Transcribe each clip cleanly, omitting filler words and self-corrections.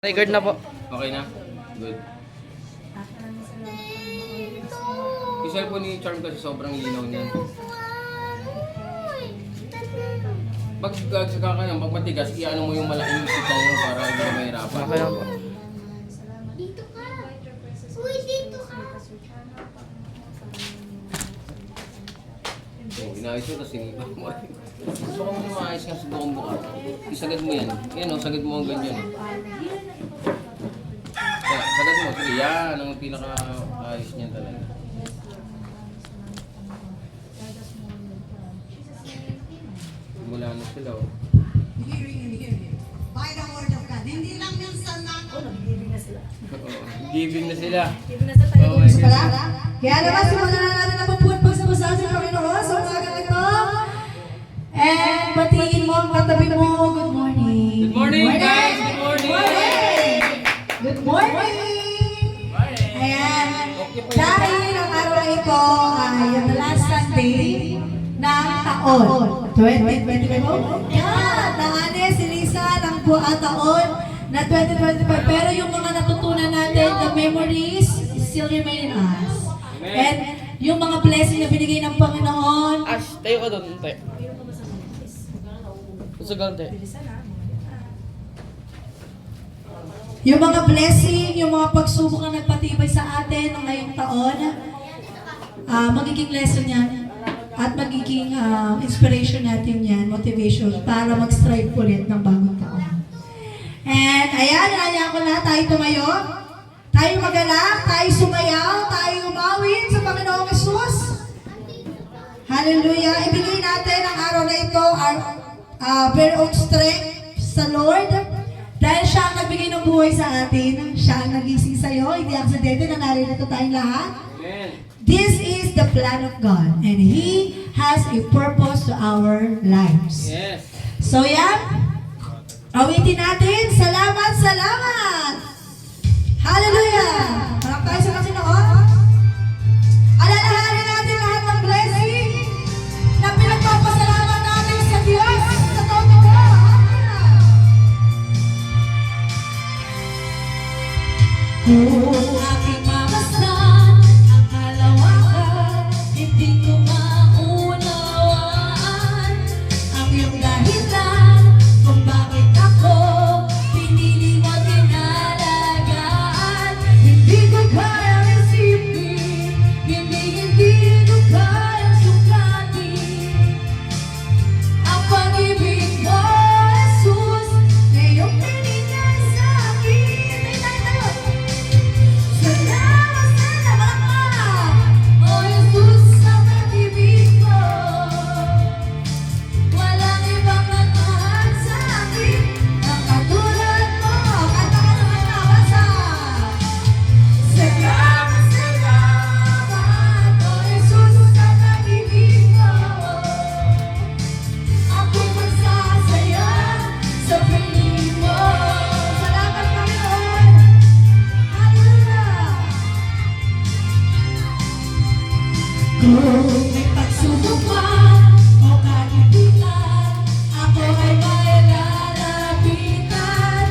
Record na po. Okay na? Good. Yung cellphone ni Charm kasi sobrang linaw niyan. Pag pag matigas, iano mo yung malaking signal mo para hindi ka mahirapan. Okay lang po. Dito ka. Uy, dito ka. Oh, inayos mo, tapos sinipa mo rin. Gusto ko mo maayos nga sa buong buka. Isagad mo yan. Yan o, sagad mo ang ganyan. Kaya, sagad mo. Sige, yan ang pinaka-ayos niyan talaga. Mula na sila o. By the word of God. Hindi lang yung sanako. Giving na sila. Oh my God. Kaya naman, simulan na natin ang pagpagsabasahan sa Panginoon sa umaga na ito. And batiin mo ang katabi mo. Good morning. Good morning, guys! Good morning! Good morning! Ayan. Dahil ang araw na ito ay ang last Sunday ng taon. 2025. Yan! Naane si Lisa ng buong taon na 2025. Pero yung mga natutunan natin, the memories still remain in us. And yung mga blessing na binigay ng Panginoon, Ash, tayo ka doon. Tayo. Susugal tayo. yung mga blessing, yung mga pagsubok na nagpatibay sa atin ng ngayong taon, magiging lesson yan at magiging inspiration natin yan, motivation para mag-strive ulit ng bagong taon. And ayan, nanya ko na, tayo tumayo, tayo magalak, tayo sumayaw, tayo umawin sa Panginoong Hesus. Hallelujah! Ibigay natin ang araw na ito, our very own strength sa Lord. Dahil siya ang nagbigay ng buhay sa atin, siya ang nagising sa'yo, hindi aksidente na narito tayong lahat. Amen. This is the plan of God, and He has a purpose to our lives. Yes. So yan, awitin natin, salamat, salamat! Hallelujah! Marap tayo sa Panginoon. Alalahanin natin lahat ng blessing na pinagpapasalamat natin sa Diyos sa taon ito. Kung aking mamasdan ang kalawakan, hindi ko maunawaan ang iyong dahilan kung bakit ako pinili mo tinalagaan. Hindi ko kayang isipin, hindi ko kayang sukatin ang pag-ibig mo, Jesus, ngayong binigay sa akin. Salamat, salamat, oh Jesus, sa pag-ibig mo. Walang ibang nagmahal sa akin ang katulad mo. Kanta ka naman na, basa. Salamat, salamat, oh Jesus, sa pag-ibig mo. Ako'y magsasaya sa piling mo. Salamat, Panginoon. Hallelujah. Kung may pagsubok man o kagipitan, ako ay may lalapitan.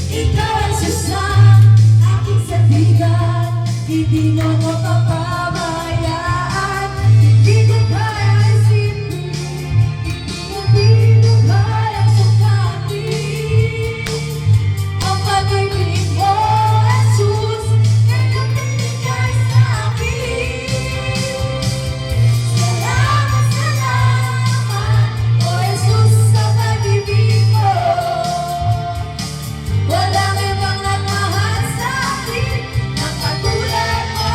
Ikaw ang susang aking sandigan, hindi mo ko papabayaan. Hindi ko kaya isipin, hindi ko kaya sukatin ang pag-ibig mo, Jesus, ngayong binigay sa akin. Salamat, salamat, oh Jesus, sa pag-ibig mo. Walang ibang nagmahal sa akin ang katulad mo.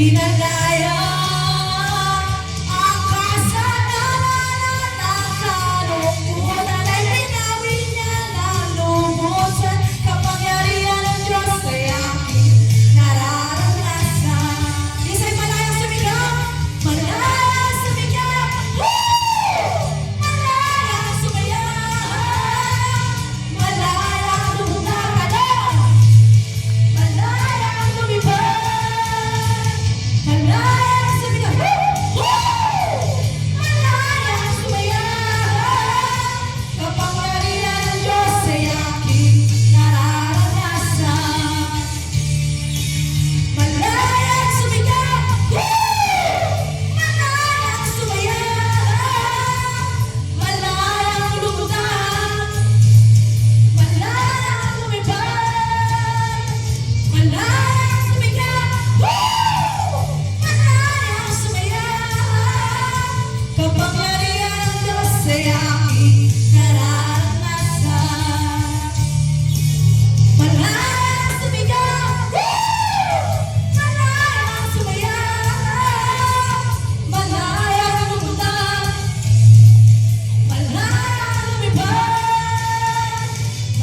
pinalaya ang kasalanan at kalungkutan ay pinawin niya ng lubusan. Kapangyarihan ng Diyos ay aking nararanasan. Isa'y malayang sumigaw, malayang sumigaw, malayang sumayaw, malayang lumutang, malayang lumibad, malayang sumigaw, malayang sumayaw. Kapangyarihan ng Diyos ay aking nararanasan. Malayang sumigaw, malayang sumayaw, malayang lumutang, malayang lumipad, malayang sumigaw, malayang sumayaw. Kapangyarihan ng Diyos ay aking nararanasan. Malayang sumigaw, malayang sumayaw, malayang lumutang, malayang lumipad,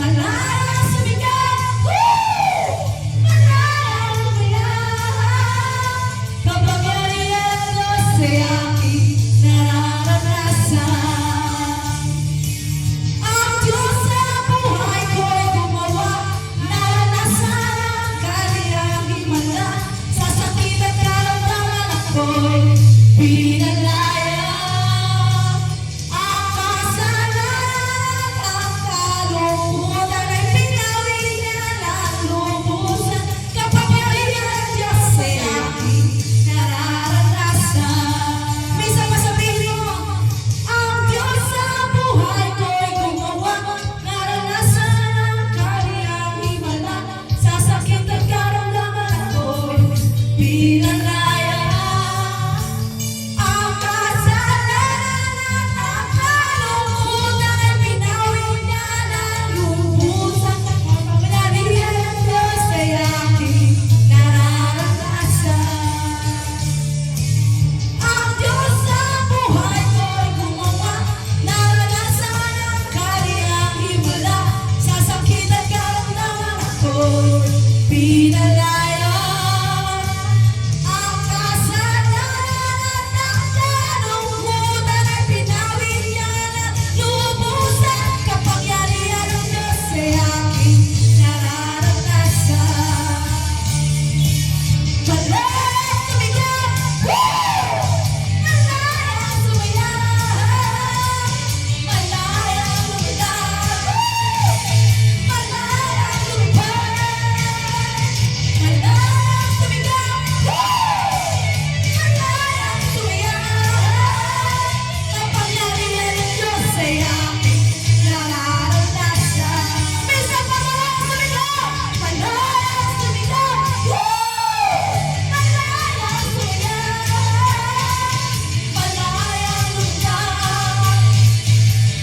malayang sumigaw, malayang lumayaw. Kapangyarihan ng Diyos ay aking nararanasan. Ang Diyos sa buhay ko'y gumawa, naranasan ang kaniyang himala. Sa sakit at karamdaman ako'y pinalaya. Ang kasalanan at kalungkutan ay pinawin niya ng lubusan. Kapangyarihan ng Diyos ay aking nararanasan. May sama sabihin mo, ang Diyos sa buhay ko'y gumawa, naranasan ang kaniyang himala. Sa sakit at karamdaman ako'y pinalaya. Ang kasalanan at kalungkutan ay pinawin niya ng lubusan. Kapangyarihan ng Diyos ay aking nararanasan. Ang Diyos sa buhay ko'y gumawa, naranasan ang kaniyang himala. Sa sakit at karamdaman ako'y pinalaya. Ang kasalanan at kalungkutan ay pinawin niya ng lubusan. Kapangyarihan ng Diyos ay aking nararanasan. Malayang sumigaw, malayang sumayaw, malayang lumitaw, malayang lumipad, malayang sumigaw, malayang sumayaw. Kapangyarihan ng Diyos ay aking nararanasan. Minsan pa malayang sumigaw, malayang sumigaw, malayang sumayaw, malayang lumitaw,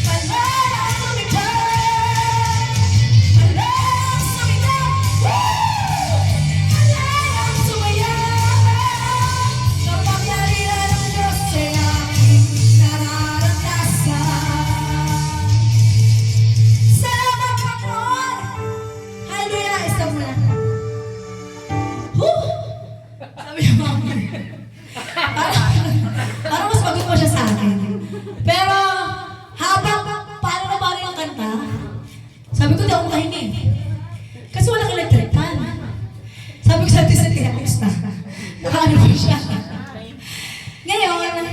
malayang lumipad, malayang sumigaw, malayang sumayaw. Kapangyarihan ng Diyos ay aking nararanasan. Salamat, Panginoon! Hallelujah! Stop mo na. Sabi niya, Mama. Parang mas magot mo siya sa akin. Pero, habang paano na paano yung kanta, sabi ko, di ako makahinig. Kasi wala kang nagtripan. Sabi ko sa atin sa tinapos na. Nakaano ko siya. Ngayon,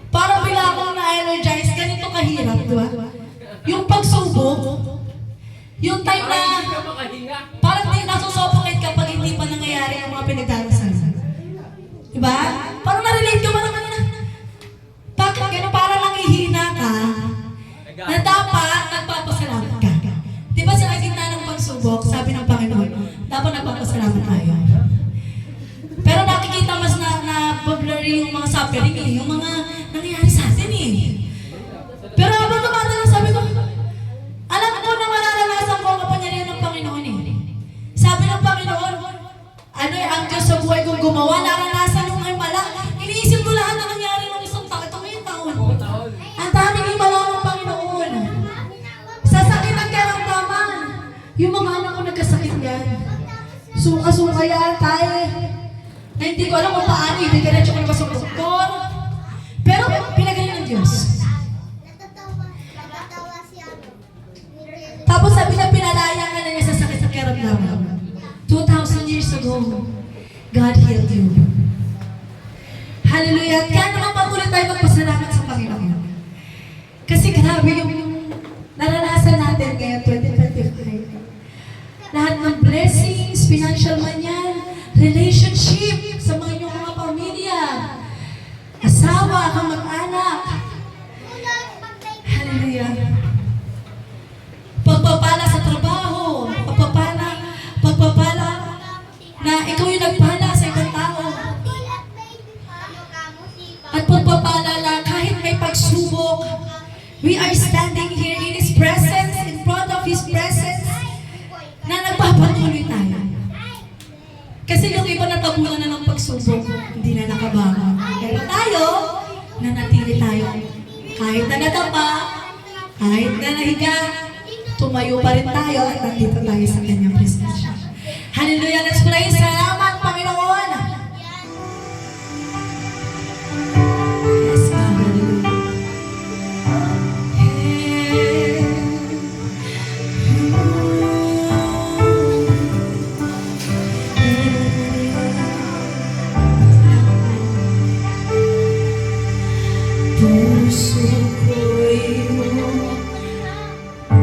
parang bila akong na-energize, ganito kahirap, di ba? Yung pagsubok, yung time na parang di nasusuffocate kapag hindi pa nangyayari ang mga pinagdarasan. Diba? Parang na-relate ka ba naman na? Bakit gano'n? Parang nangihina ka na dapat nagpapasalamat ka. Diba sa gitna ng pagsubok, sabi ng Panginoon, dapat nagpapasalamat tayo. Pero nakikita mas na blurry yung mga suffering eh, yung mga nangyayari sa atin eh. Pero habang tumatagal, sabi ko, alam ko na mararanasan ko ang kapangyarihan ng Panginoon eh. Sabi ng Panginoon, ano ang Diyos sa buhay kong gumawa, Suka-suka yata eh. Na hindi ko alam kung paano, hindi ka na ko na sa doktor. Pero pinagaling ng Diyos. Natatawa si ano. Tapos sabi na pinalaya ka na niya sa sakit sa karamdaman. 2,000 years ago, God healed you. Hallelujah. At kaya naman patuloy tayo magpasalamat sa Panginoon. Kasi grabe yung naranasan natin ngayon, 2025. Lahat ng blessings, financial man yan, relationship sa mga inyong mga pamilya, asawa, kamag-anak. Hallelujah. Pagpapala sa trabaho, pagpapala na ikaw yung nagpala sa ibang tao. At pagpapala na kahit may pagsubok, we are standing here in His presence, in front of His presence, na nagpapatuloy tayo. Kasi yung iba natabunan na ng pagsubok, hindi na nakabangon. Pero tayo, nanatili tayo. Kahit na nadapa, kahit na nahiga, tumayo pa rin tayo at nandito tayo sa Kanyang presensya. Hallelujah! Let's pray. Salamat, Panginoon! Yes, God. Hallelujah.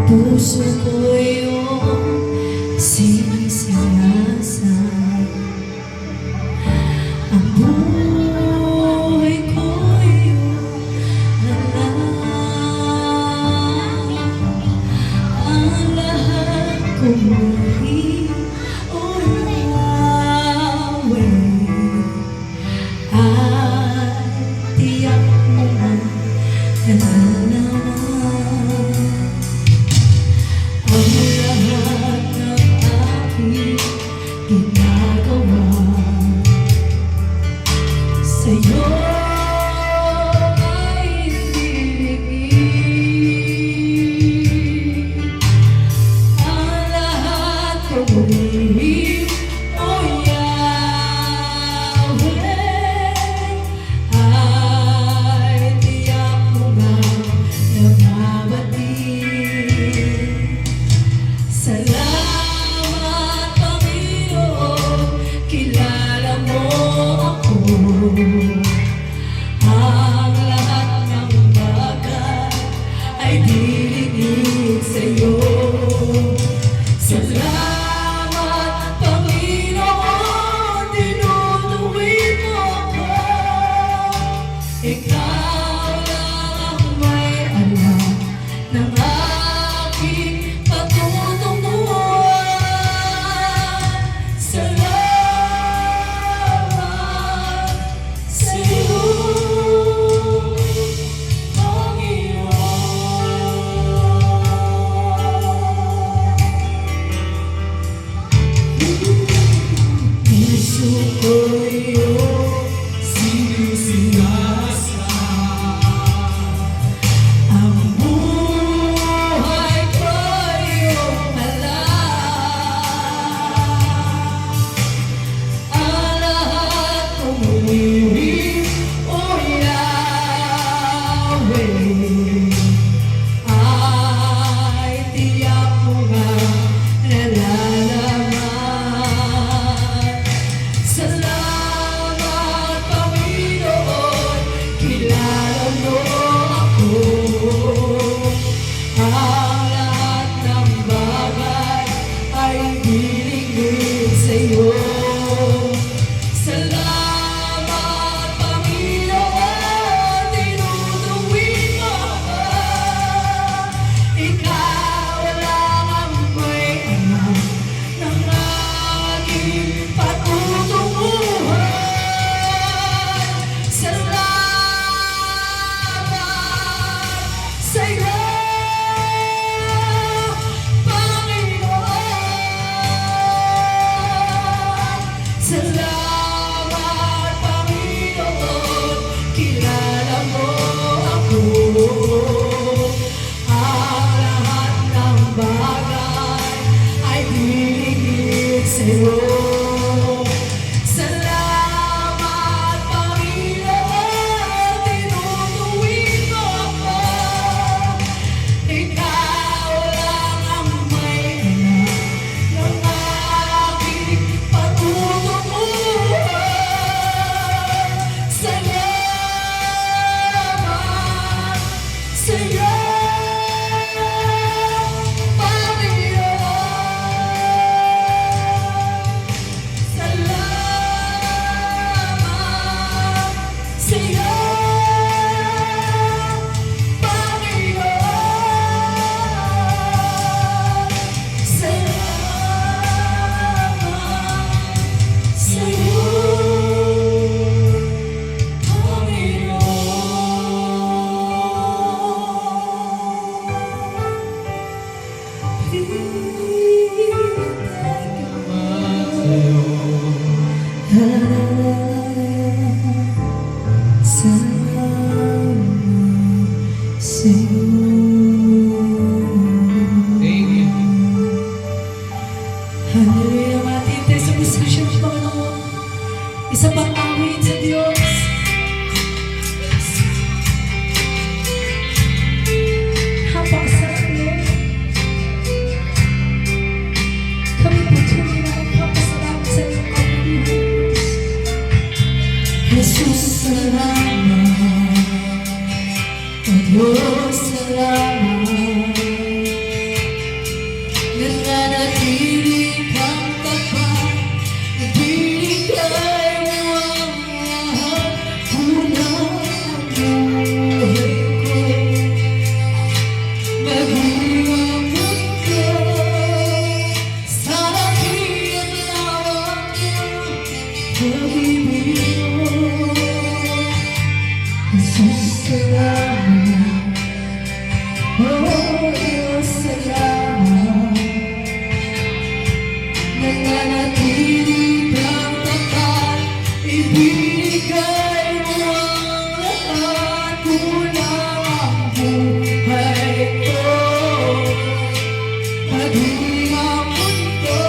Puso ko yung sinisiyasan. Ang buhay ko yung alam. Ang lahat ko muli o Yahweh. At tiyak mo na nalalaman. Ang lahat ng aking ginagawa sa'yo ay ibigin. Ang lahat ko muli o Yahweh ay tiyak mo na nagbabatid. Salamat, Panginoon, kilala mo ako. Ang lahat ng bagay ay dirinig sa'yo. Salamat, Panginoon, tinutuwid mo ako. Ikaw lang ang may alam ng aking patutunguhan. Salamat sa'yo, Panginoon. Puso ko iyong sinisiyasan. Ang buhay ko iyong alam. Ang lahat ko muli o Yahweh ay tiyak mo nga nalalaman. Salamat, Panginoon, kilala mo ako. Ang lahat ng bagay ay hiling sa'yo. Salamat, Panginoon, tinutuwid mo ako. Ikaw lang ang may alam ng aking patutunguhan. Salamat sa'yo, Panginoon. Salamat, Panginoon, kilala mo ako. Ang lahat ng bagay ay hiling sa'yo. Isa pang awit sa Diyos. Napakasarap Lord. Kami po tunay na magpapasalamat sa iyong kapangyarihan. Jesus, salamat. O Diyos, salamat. Nananatili kang tapat. Ibigay mo ang lahat. Kulang ang buhay ko. Maging ang mundo sa laki at lawak ng pag-ibig mo. Jesus, salamat. Oh, Diyos, salamat. Nananatili kang tapat. Ibigay mo ang lahat. Kulang ang buhay ko. Maging ang mundo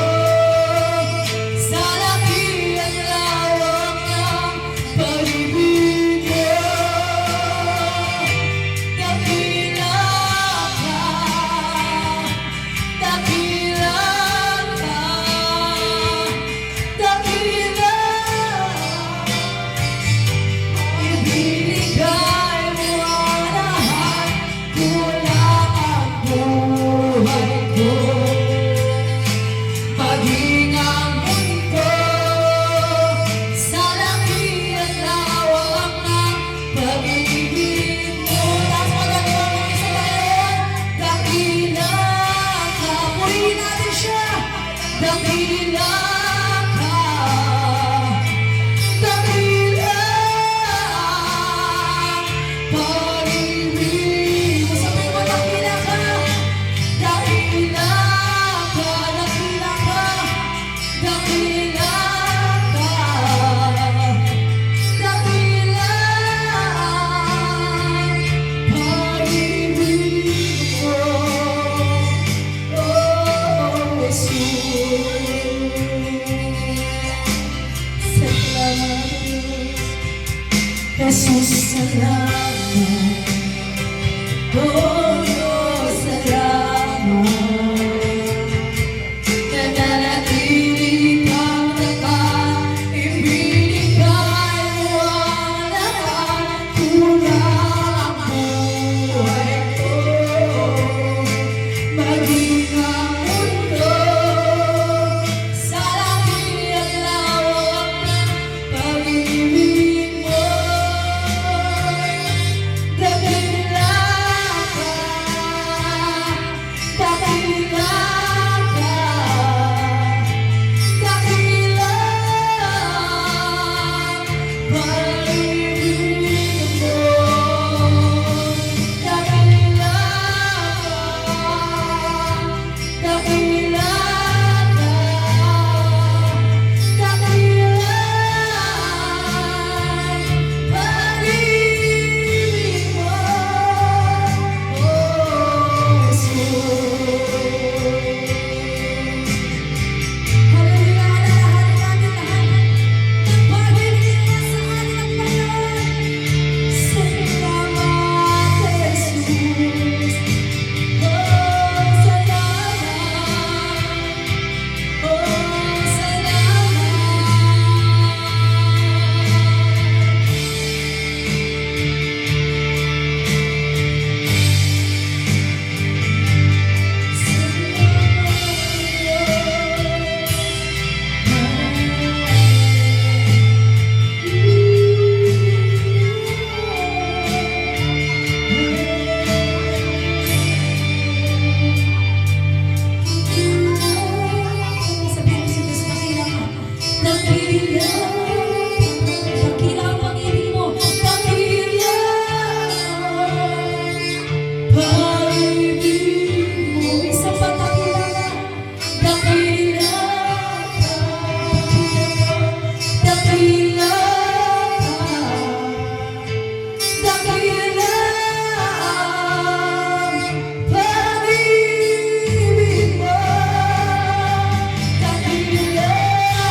sa laki at lawak ng pag-ibig mo. Dakila ka, dakila ka, dakila. Ibigay mo ang lahat. Kulang ang buhay ko. Maging ang mundo sa laki at lawak ng pag-ibig mo. Taas mo na ito ang isa ngayon. Dakila ka. Purihin natin siya. Dakila ka. Dakila. Pag-ibig mo. Sabihin mo, dakila ka. Dakila ka. Dakila ka. Dakila ka. Dakila. Pag-ibig mo. Oh, Jesus. Salamat, Diyos. Jesus, salamat. Oh, Diyos, salamat. Nananatili kang tapat. Ibinigay mo ang lahat. Kulang ang buhay ko. Maging ang mundo sa laki at lawak ng pag-ibig mo. Dakila ka, dakila ka, dakila. Pag-ibig mo. Dakila ka, dakila ka, dakila. Pag-ibig mo. Oh, Jesus. Hallelujah, alalahanin natin lahat ng pag-ibig mo sa ating Panginoon. Salamat, Jesus. Oh, salamat. Oh, sabihin mo si Diyos, dakila ka. Dakila. Dakila ang pag-ibig mo. Dakila. Pag-ibig mo. Isa pa, dakila ka. Dakila ka. Dakila ka. Dakila. Pag-ibig mo. Dakila ka.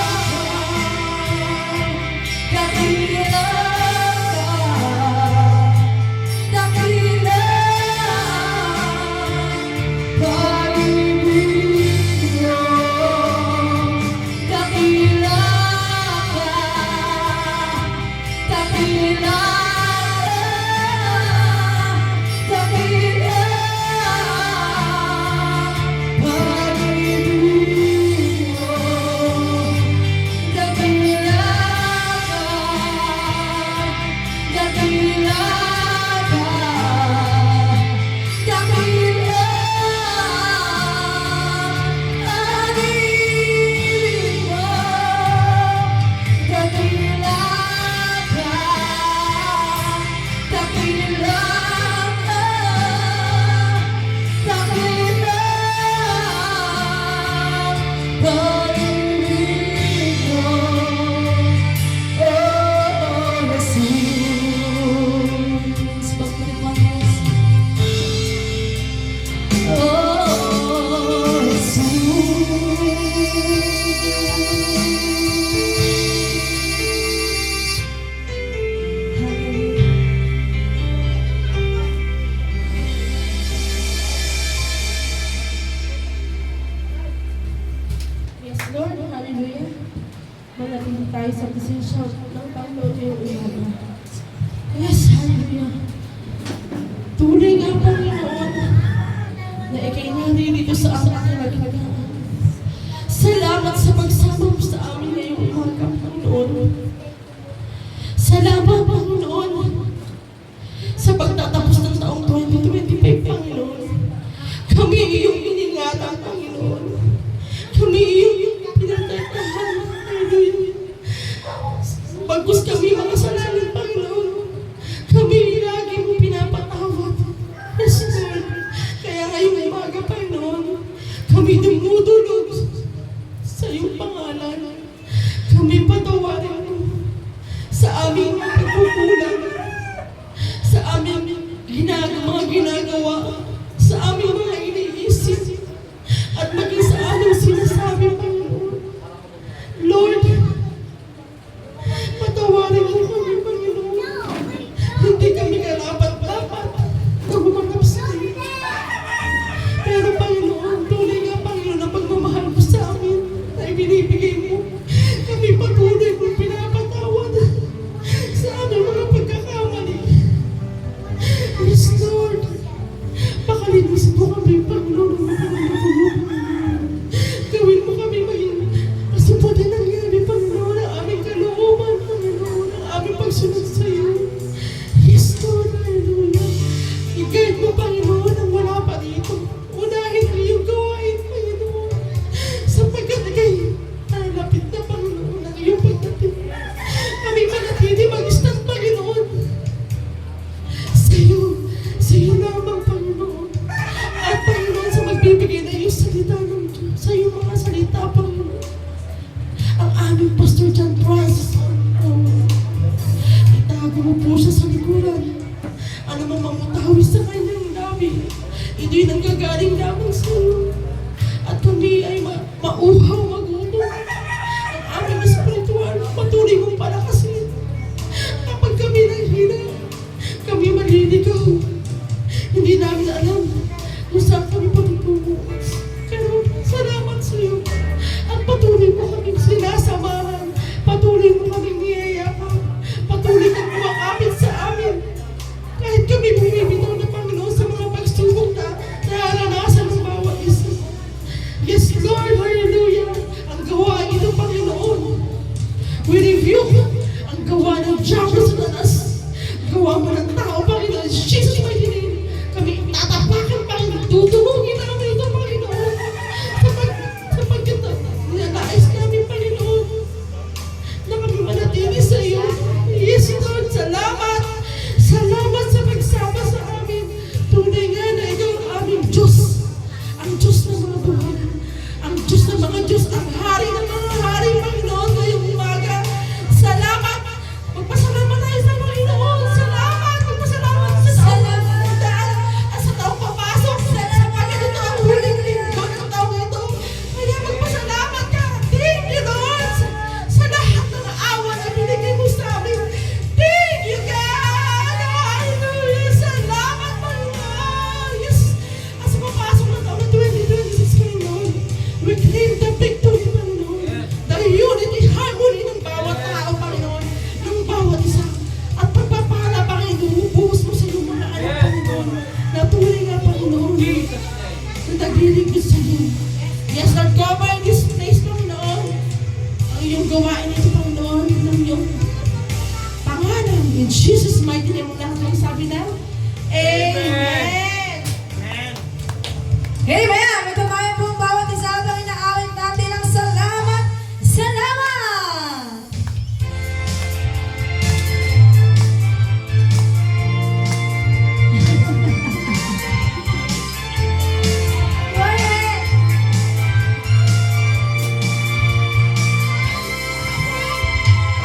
Yes, Lord, hallelujah. Malating tayo sa presensya ng Panginoon ngayong umaga. Yes, hallelujah. Tunay nga, Panginoon, na ikay naririto sa aming kalagayan. Salamat sa pagsama mo sa amin ngayong umaga, Panginoon. Salamat, Panginoon, sa pagtatapos ng taong 2025, Panginoon. Kami iyong iningatan, Panginoon. Kami iyong pinagtatahan, Hallelujah. Bagkus kami mga salamin, Panginoon. Kami lagi mo pinapatawad. Yes, Lord. Kaya ngayong umaga, Panginoon, kami dumudulog sa iyong pangalan. Kami patawarin mo sa aming pagkukulang, sa aming mga ginagawa, sa aming mga iniisip, at maging sa aming sinasabi, Panginoon. Lord, patawarin mo kami, Panginoon. Hindi kami karapat-dapat na humanap sa iyo. Pero, Panginoon, tunay nga, Panginoon, ang pagmamahal mo sa amin na ibinibigay mo. Kami patuloy mo pinapatawad sa aming mga pagkakamali. Yes, Lord. Pakalinis mo kami, Panginoon. Gawin mo kami maging kasiputi ng gabi, Panginoon, ang aming kalooban, Panginoon, ang aming pagsunod sa iyo. Yes, Lord, hallelujah. I-guide mo, Panginoon, ang wala pa dito. Unahin mo yung gawain, Panginoon. Sapagkat ikay nalapit na, Panginoon, ang iyong pagdating. Kami manatili mag-stand, Panginoon. Sa iyo lamang, Panginoon. At Panginoon, sa magbibigay na iyong salita ng Diyos, sa iyong mga salita, Panginoon. Ang aming Pastor John Francis, Panginoon. Itago mo po siya sa likuran. Ano mo mamutawi sa kanyang labi. Ito'y nanggagaling lamang sa iyo. At kundi ay mauhaw, magutom. Ang aming espiritual, patuloy mong palakasin. Kapag kami nanghina, kami maliligaw. Hindi namin alam kung saan kami patutungo. Pero salamat sa iyo. At patuloy mo kaming sinasamahan. Patuloy mo kaming niyayakan. Patuloy kang kumakapit sa amin. Kahit kami bumibitaw na, Panginoon, sa mga pagsubok na nararanasan ng bawat isa. Yes, Lord, hallelujah. Ang gawa ito, Panginoon. We rebuke ang gawa ng Diablo sa taas. Gawa mo ng tao, Panginoon. Jesus, my name. Kami tatapakan, Panginoon. Tutulungin namin ito, Panginoon. Sapagkat nais namin, Panginoon, na kami manatili sa iyo. Yes, Lord, salamat. Salamat sa pagsama sa amin. Tunay nga na ikaw ang aming Diyos. Ang Diyos ng mga buhay. Ang Diyos ng mga Diyos. Ang Hari ng mga Hari, Panginoon, ngayong umaga. Salamat. Magpasalamat tayo sa ng iyong pangalan. In Jesus' mighty name, lahat ng sabi na, Amen! Amen! Ito tayo pong bawat isa ang inaawit natin ng salamat! Salamat! Go ahead!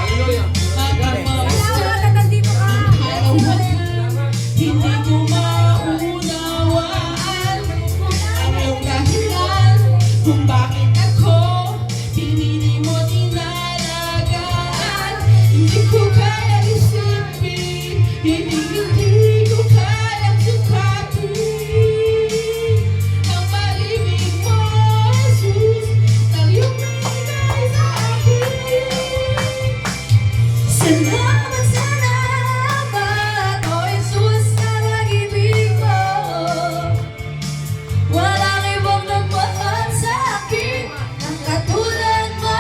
Hallelujah. Salamat at nandito ka! Hindi ko maunawaan ang iyong dahilan kung bakit ako pinili mo tinalagaan. Hindi ko kaya isipin, hindi ko kaya sukatin ang pag-ibig mo, Jesus, ng iyong binigay sa akin. Salamat, salamat, O Jesus, sa pag-ibig mo. Walang ibang nagmahal sa akin ang katulad mo.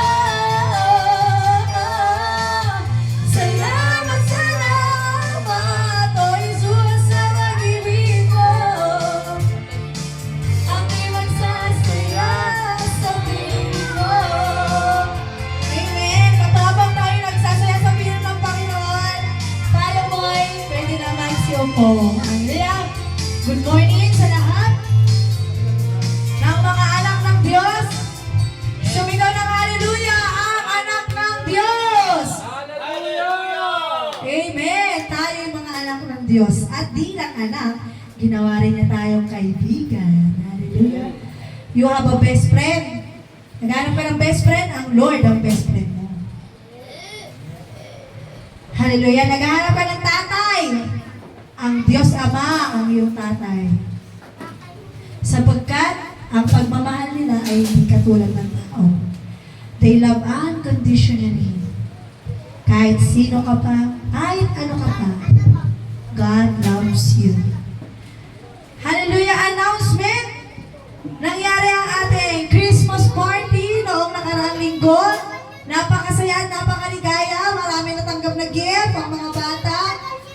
Salamat, salamat, O Jesus, sa pag-ibig mo. Ang imagsasaya sa piling mo. Amen. Kapabang tayo nagsasaya sa piling ng Panginoon, tayo mo'y pwede na magsiupo. Hallelujah. Good morning sa lahat ng mga anak ng Diyos. Sumigaw ng hallelujah ang anak ng Diyos. Amen. Tayo yung mga anak ng Diyos. At di lang anak, ginawa rin niya tayong kaibigan. Hallelujah. You have a best friend. Naghanap ka ng best friend, ang Lord ang best friend mo. Hallelujah. Naghahanap ka ng tatay. Ang Diyos Ama ang iyong tatay. Sapagkat ang pagmamahal nila ay hindi katulad ng tao. They love unconditionally. Kahit sino ka pa, kahit ano ka pa, God loves you. Hallelujah! Announcement! Nangyari ang ating Christmas party noong nakaraang linggo. Napakasaya at napakaligaya. Marami natanggap na gift ang mga bata.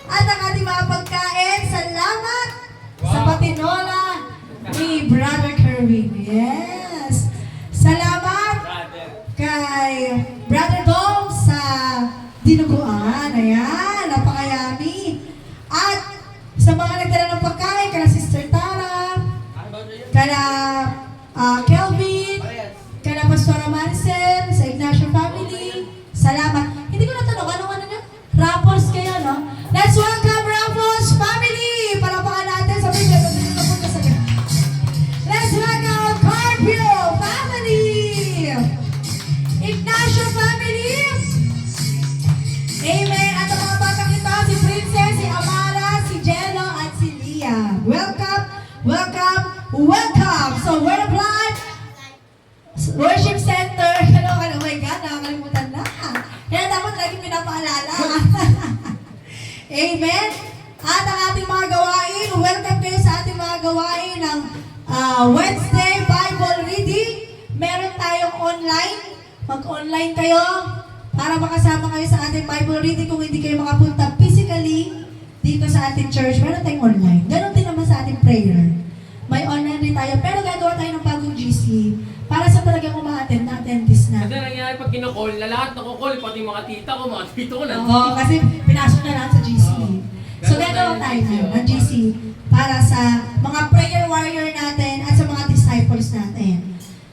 At ang ating mga pagkain. Salamat sa patinola ni Brother Kerwin. Yes! Salamat kay Brother Dom sa dinuguan. Ayan, napakayami. At sa mga nagdala ng pagkain, kala Sister Tara, kala Kelvin, kala Pastora Maricel, sa Ignacio family, salamat. Hindi ko natanong, ano nyo? Rappers kayo, no? Let's welcome Rappers family! Palapakan natin sa video. Let's welcome Carpio family! Ignacio family! Amen! At ang mga batang ito, si Princess, si Amara, si Jello, at si Leah. Welcome, welcome, welcome! So, Word of Life, Worship Center. Hello, oh my God, nakakalimutan na. Kaya dapat lagi pinapaalala. Amen? At ang ating mga gawain, welcome kayo sa ating mga gawain ng Wednesday Bible Reading. Meron tayong online. Mag-online kayo para makasama kayo sa ating Bible Reading. Kung hindi kayo makapunta physically dito sa ating church, meron tayong online. Ganon din naman sa ating prayer. May online rin tayo, pero gagawa tayo ng bagong GC para sa talagang umaattend na attendees na. Kasi nangyari pag kinukall, na lahat nakukall, pati mga tita ko, mga tito ko na. Oo, kasi pinasok na lahat sa GC. So gagawa tayo ng GC para sa mga prayer warrior natin at sa mga disciples natin.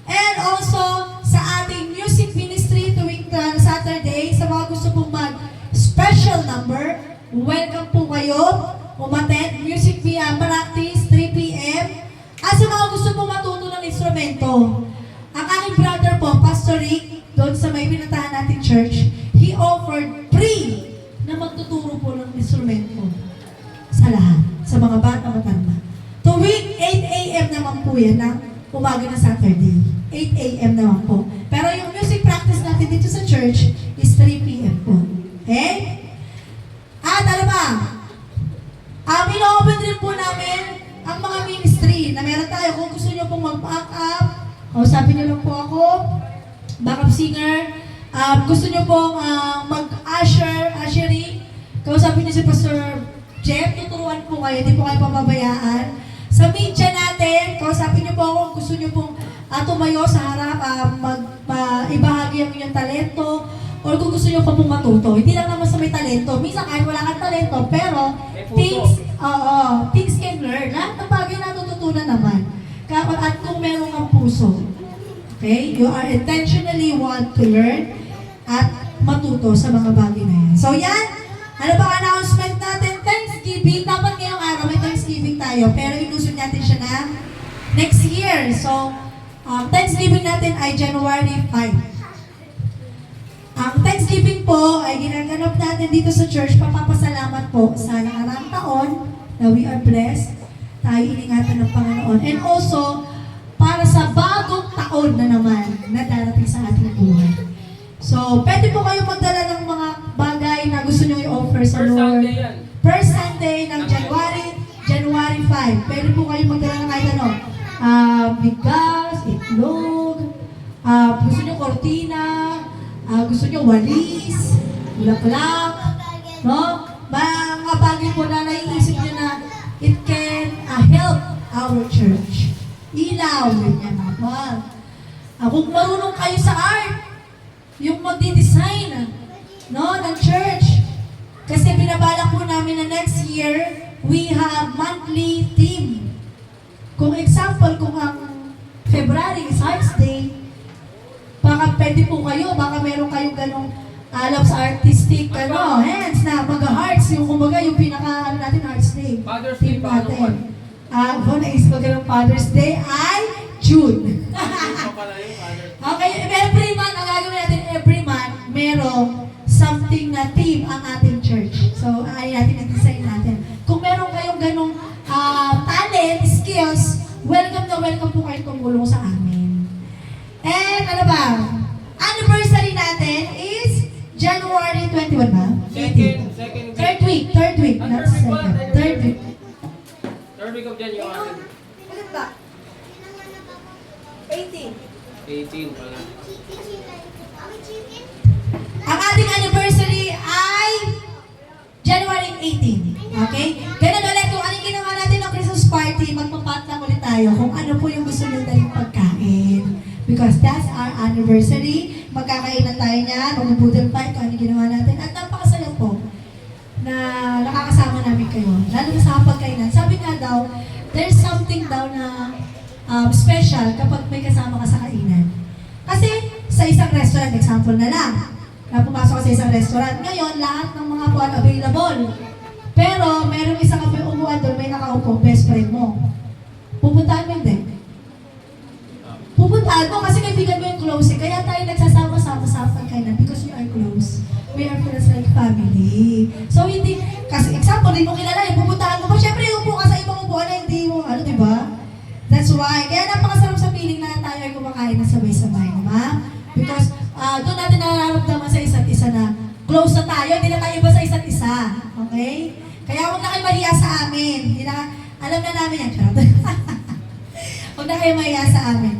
And also, sa ating music ministry tuwing Saturday, sa mga gusto pong mag-special number, welcome po kayo. Umattend music via practice 3 p.m. At sa mga gusto pong matuto ng instrumento, ang aking brother po, Pastor Rick, doon sa may pinuntahan natin church, he offered free na magtuturo po ng instrumento sa lahat, sa mga bata matanda. Tuwing 8 a.m. naman po yan, ng umaga na Saturday. 8 a.m. naman po. Pero yung music practice natin dito sa church is 3 p.m. po. Okay? At ano ba? Ino-open rin po namin ang mga ministry na meron tayo. Kung gusto nyo pong mag-back up, kausapin nyo lang po ako, backup singer, Gusto nyo pong mag-ushery, kausapin nyo si Pastor Jeff, tuturuan po kayo, hindi po kayo pababayaan. Sa media natin, kausapin nyo po ako, gusto nyo pong tumayo sa harap, ibahagi ang inyong talento, or kung gusto nyo pa pong matuto. Hindi lang naman sa may talento. Minsan kahit wala kang talento, pero things can learn. Lahat ng bagay natututunan naman. At kung meron kang puso, okay? You are intentionally want to learn at matuto sa mga bagay na yan. So yan, ano ba ang announcement natin? Thanksgiving. Dapat ngayong araw may Thanksgiving tayo, pero ilusod natin siya na next year. So, Thanksgiving natin ay January 5. Ang Thanksgiving po ay ginaganap natin dito sa church, papapasalamat po sa nakaraang taon na we are blessed, tayo iningatan ng Panginoon. And also, para sa bagong taon na naman na darating sa ating buhay. So, pwede po kayo magdala ng mga bagay na gusto nyo i-offer sa Lord. First Sunday ng January 5. Pwede po kayo magdala ng kahit ano. Bigas, itlog, gusto nyo kortina, gusto nyo walis, bulaklak, no? Mga bagay po na naiisip nyo na it can help our church. Ilaw, ganyan naman. Kung marunong kayo sa art, yung magdi-design, no, ng church. Kasi binabalak po namin na next year, we have monthly theme. Kung example, kung ang February is Hearts Day, baka pwede po kayo, baka meron kayong ganong alam sa artistic, hands na mag-hearts, yung kumbaga, yung pinaka, natin, Hearts Day. Father's Day pa, ano natin. Kung naisip ko ng Father's Day ay June. Okay, every month, ang gagawin natin, every month, merong something na theme ang ating church. So, ay natin na-design natin. Kung meron kayong ganong talent, skills, welcome na welcome po kayo tumulong sa amin. And ano ba? Anniversary natin is January 21 ba? Second Third week. Not second. Third week. Third week of January. Ulit ba? 18. 18 pala. Ang ating anniversary ay January 18. Okay? Ganun ulit, kung anong ginawa natin ng Christmas party, magpapatlang ulit tayo kung ano po yung gusto nyo tayong pagkain. Because that's our anniversary. Magkakainan tayo niyan, mag-boodle fight, kung anong ginawa natin. At napakasaya po na nakakasama namin kayo. Lalo na sa pagkainan. Sabi nga daw, there's something daw na special kapag may kasama ka sa kainan. Kasi sa isang restaurant, example na lang, na pumasok ka sa isang restaurant, ngayon lahat ng mga puwan available. Pero merong isang upuan doon, may nakaupo, best friend mo. Pupuntahan mo hindi? Pupuntahan mo kasi kaibigan mo yung close. Kaya tayo nagsasama-sama sa pagkainan because you are close. We are feels like family. So hindi, kasi example, hindi mo kilala, pupuntahan mo pa, syempre upo ka sa ibang upuan na hindi mo, di ba? That's why, kaya napakasarap sa feeling na tayo ay kumakain na sabay-sabay, diba? Because doon natin nararamdaman sa isa't isa na close na tayo, hindi na tayo iba sa isa't isa. Okay? Kaya huwag na kayo mahiya sa amin. Alam na namin yan, charot. Huwag na kayo mahiya sa amin.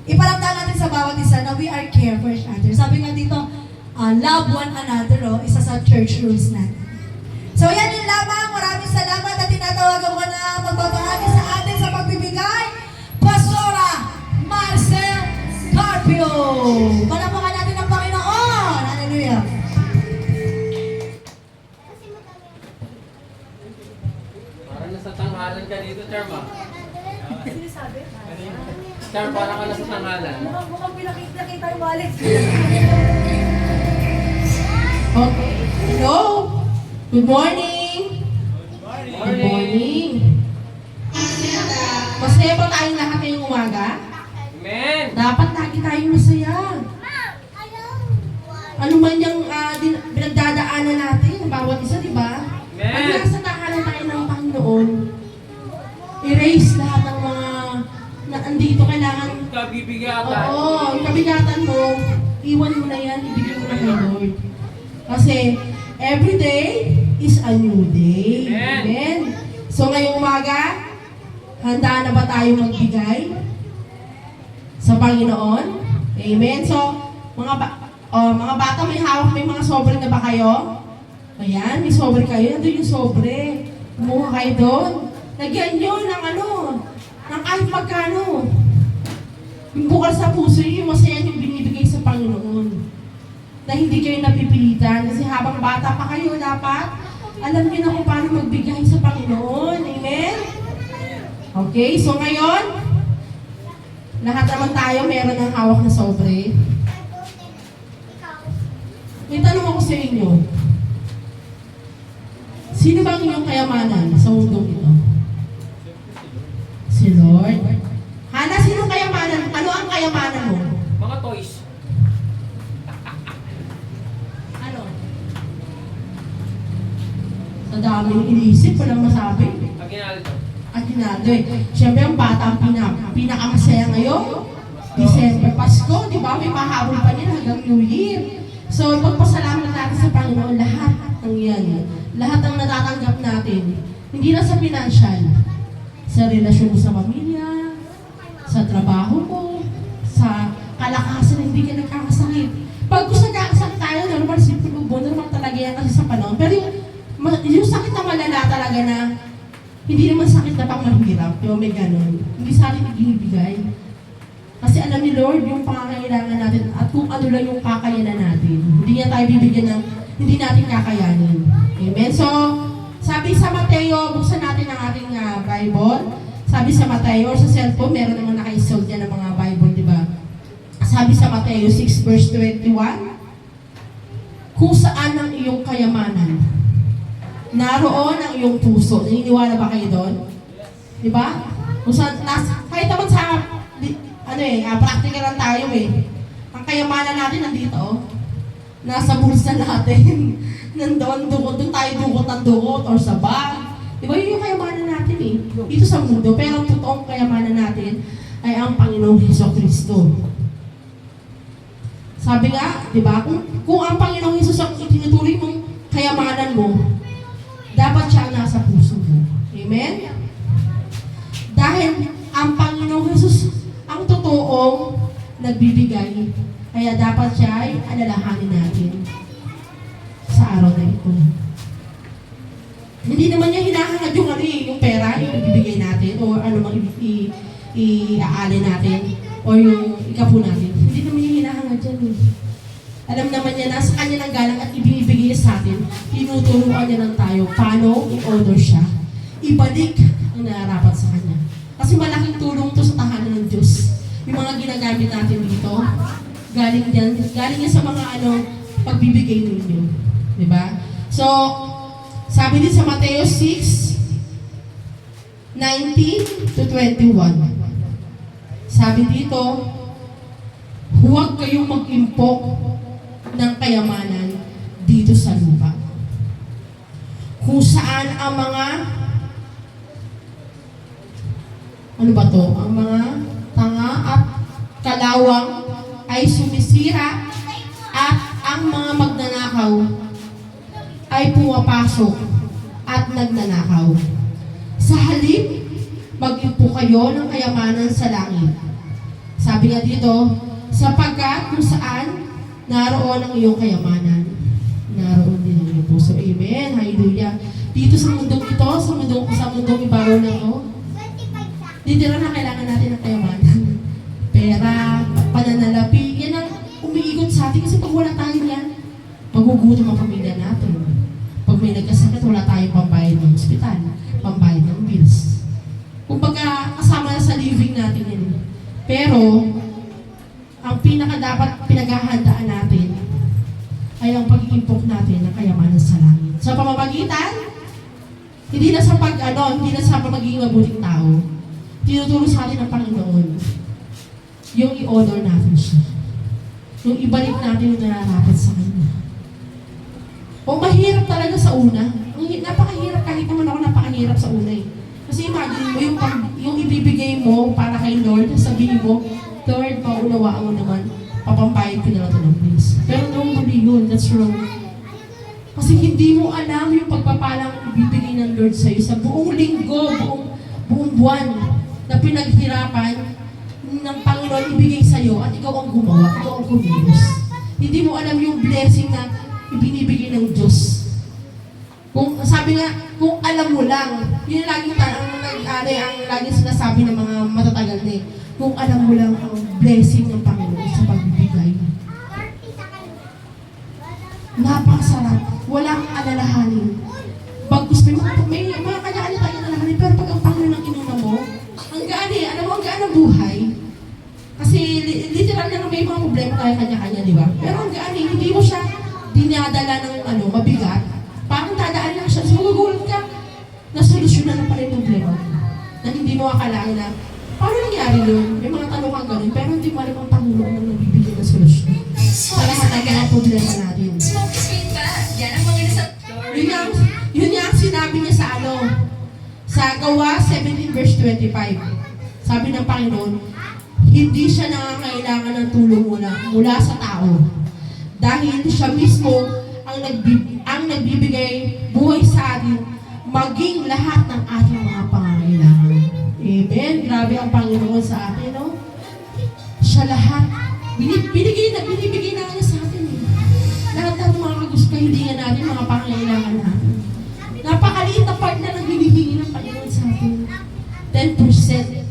Iparamdam natin sa bawat isa na we are care for each other. Sabi nga dito, love one another, isa sa church rules natin. So yan yung lamang. Maraming salamat at tinatawagan ko na magbabahagi sa atin sa pagbibigay, Pastora Marcel Carpio. Palapakan natin ang Panginoon. Hallelujah. Parang nasa tanghalan ka dito, Terma. Sinasabi? Ter, parang ka nasa tanghalan. Mukhang pinakita yung wallet. Okay. Hello. Good morning. Good morning. Masaya ba tayong lahat ngayong umaga? Amen! Dapat lagi tayong masaya. Ano man yung pinagdadaanan natin, bawat isa, di ba? Pag nasa tahanan tayo ng Panginoon, erase lahat ng mga na andito kailangan. Kabibigatan. Oo, yung kabigatan mo, iwan mo na yan, ibigay mo na kay Lord. Kasi, every day is a new day. Amen. So, ngayong umaga, handa na ba tayo magbigay sa Panginoon? Amen. So, Mga bata, may hawak, may mga sobre na ba kayo? Ayan, may sobre kayo. Nandun yung sobre. Kumuha kayo doon. Lagyan nyo ng ng kahit magkano. Yung bukal sa puso yun, yung masaya yung binibigay sa Panginoon. Na hindi kayo napipilitan. Kasi habang bata pa kayo, dapat alam niyo na kung paano magbigay sa Panginoon. Amen? Okay, so ngayon, lahat naman tayo meron ng hawak na sobre. May tanong ako sa inyo. Sino ba ang inyong kayamanan sa mundong ito? Si Lord. Hana, sino kayamanan? Ano ang kayamanan mo? Mga toys. Ano? Sa daming iniisip, walang masabi. Aginaldo. Aginaldo eh. Siyempre, ang bata ang pinakamasaya ngayon. December, Pasko, di ba? May pahabol pa niya hanggang New Year. So, magpasalamat natin sa Panginoon lahat ng yan. Lahat ng natatanggap natin. Hindi na sa financial. Sa relasyon mo sa pamilya, sa trabaho mo, sa kalakasan, hindi ka nagkakasakit. Pag gusto nagkakasakit tayo, normal, simple mo, normal talaga yan kasi sa panahon. Pero yung sakit na malala talaga na hindi naman sakit na pang mahirap, yung may ganun. Hindi sa atin ibinibigay. Kasi alam ni Lord yung pangangailangan natin at kung ano lang yung kakayanan natin. Hindi niya tayo bibigyan ng hindi natin kakayanin. Amen? So, sabi sa Mateo, buksan natin ang ating Bible. Sabi sa Mateo, sa cellphone, meron naman naka-install dyan ng mga Bible, di ba? Sabi sa Mateo 6 verse 21, kung saan ang iyong kayamanan, naroon ang iyong puso. Naniniwala ba kayo doon? Di ba? Kung saan, kahit naman sa practical lang tayo eh. Ang kayamanan natin nandito, oh. Nasa bulsa natin. Nandoon, doon tayo dukot ng dukot or sa bag. Diba yun yung kayamanan natin eh. Dito sa mundo. Pero ang totoong kayamanan natin ay ang Panginoong Hesukristo. Sabi nga, di ba, kung ang Panginoong Hesus ang itinutuloy mong kayamanan mo, dapat siya ang nasa puso mo. Amen? Dahil ang Panginoong Hesus ang totoong nagbibigay, kaya dapat siya ay alalahanin natin sa araw na ito. Hindi naman niya hinahangad yung pera, yung ibibigay natin, o ano mang i-aali natin, o yung ikapu natin. Hindi naman niya hinahangad yan eh. Alam naman niya na sa kanya nang galang at ibibigay sa atin, tinuturuan niya lang tayo paano i-order siya. Ibalik ang nararapat sa kanya. Kasi malaking tulong to sa tahanan ng Diyos. Yung mga ginagamit natin dito, galing yan sa mga pagbibigay ninyo. Diba? So, sabi din sa Mateo 6:19 to 21. Sabi dito, huwag kayong mag-impok ng kayamanan dito sa lupa. Kung saan ang mga ang mga tanga at kalawang ay sumisira at ang mga magnanakaw ay pumapasok at nagnanakaw. Sa halip, mag-impo kayo ng kayamanan sa langit. Sabi nga dito, sapagkat kung saan naroon ang iyong kayamanan, naroon din ang iyong puso. Amen. Hallelujah. Dito sa mundong ito, sa mundong ibabaw na ito, dito na kailangan natin ng kayamanan. Pera, pananalapi, yan ang umiikot sa atin kasi pag wala tayo yan, magugutom ang pamilya natin. Pag may nagkasakit, wala tayong pambayad ng ospital, pambayad ng bills. Kumbaga, kasama na sa living natin yan. Pero, ang dapat pinaghahandaan natin ay ang pag-iimpok natin ng kayamanan sa langit. Sa pamamagitan, hindi na sa pagiging mabuting tao, tinuturo sa atin ng Panginoon yung i-honor natin siya. Yung ibalik natin yung nararapat sa Kanya. O mahirap talaga sa una. Napakahirap, kahit naman ako napakahirap sa una eh. Kasi imagine mo, yung ibibigay mo para kay Lord, sabihin mo, Lord, paunawaan mo naman, papampayad ko na lang ito ng please. Pero nung muli yun, that's wrong. Kasi hindi mo alam yung pagpapalang ibibigay ng Lord sa'yo sa buong linggo, buong buwan na pinaghirapan ng Panginoon ibigay sa'yo at ikaw ang gumawa, ikaw ang kumilos. Hindi mo alam yung blessing na ibinibigay ng Diyos. Kung sabi nga, kung alam mo lang, yun ang laging sinasabi ng mga matatagal na eh. Kung alam mo lang ang blessing ng Panginoon sa pagbibigay. Napakasarap. Walang alalahanin. Bagkus may mga kanya-kanya tayo alalahanin, pero pag ang Panginoon ang inuna mo, ang gaan eh, alam mo, ang gaan ang buhay. Kasi literal na may mga problema tayo kanya-kanya, di ba? Pero ang gaan eh, hindi mo siya dinadala ng mabigat. Parang dadaan lang siya. So magugulat ka na solusyonan na pala yung problema. Na hindi mo akalain na, paano nangyari yun? May mga tanong kang ganun, pero hindi mo alam ang Panginoon ang nagbibigay ng solusyon. Sa lahat ng mga problema natin. Yun nga ang sinabi niya sa Gawa 17 verse 25. Sabi ng Panginoon, hindi siya nangangailangan ng tulong mula sa tao. Dahil siya mismo ang nagbibigay buhay sa atin, maging lahat ng ating mga pangangailangan. Amen. Grabe ang Panginoon sa atin, no? Siya lahat. Binibigay na niya sa atin. Eh. Lahat ng mga kagusto-kahilingan natin, mga pangangailangan natin. Napakaliit na part na hinihingi ng Panginoon sa atin. 10%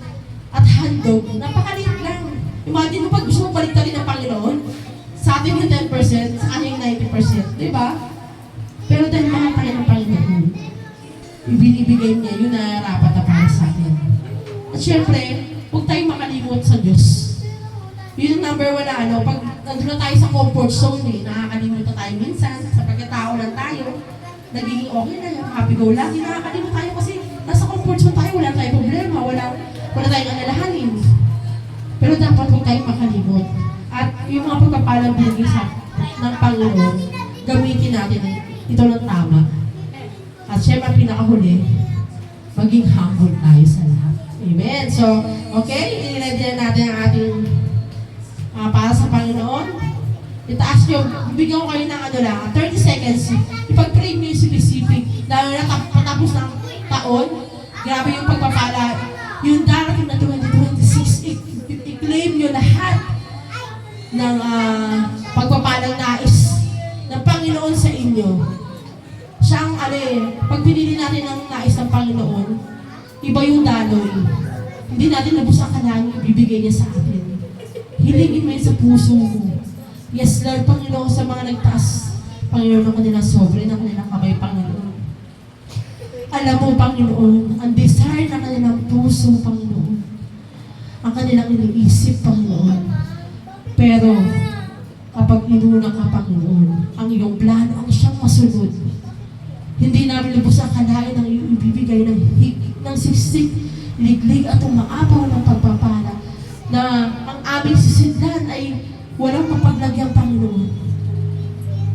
at handog. Napakaliit lang. Imagine mo pag gusto mo balik-tali ng Panginoon, sa atin yung 10%, sa kanya yung 90%. Diba? Pero dahil mahal tayo ng Panginoon, ibinibigay niya yun na rapat na para sa atin. At syempre, huwag tayong makalimot sa Diyos. Yun ang number 1 na pag nandun na tayo sa comfort zone nakakalimot na tayo minsan, sa pagkatao lang tayo, nagiging okay na yung happy go lucky, nakakalimot tayo kasi nasa comfort zone tayo, wala tayong problema, wala tayong alalahanin. Pero dapat huwag tayong makalimot. At yung mga pagpapalang binigay ng Panginoon, gamitin natin ito ng tama. At syempre, pinakahuli, maging humble tayo sa lahat. Amen. So, okay, i-ready na natin ang ating para sa Panginoon. Itaas nyo, bibigyan ko kayo ng 30 seconds. Ipag-pray nyo yung specific. Dahil na patapos ng taon, grabe yung pagpapala. Yung darating na 2026, i-claim nyo lahat ng pagpapalang nais ng Panginoon sa inyo. Siyang, pag pinili natin ang nais ng Panginoon, iba yung daloy. Hindi natin nabus ang kanyang ibibigay niya sa atin. Hilingin mo yun sa puso mo. Yes, Lord, Panginoon, sa mga nagtaas, Panginoon, ng kanilang sobre, ng kanilang kamay, Panginoon. Alam mo, Panginoon, ang desire ng kanilang puso, Panginoon. Ang kanilang iniisip, Panginoon. Pero, kapag inuna ka, Panginoon, ang iyong plano, ang siyang masunod. Hindi namin lubos ang kalain ng iyong ibibigay ng siksik, liglig at umaapaw ng pagpapala na ang aming sisidlan ay walang mapaglagyang Panginoon.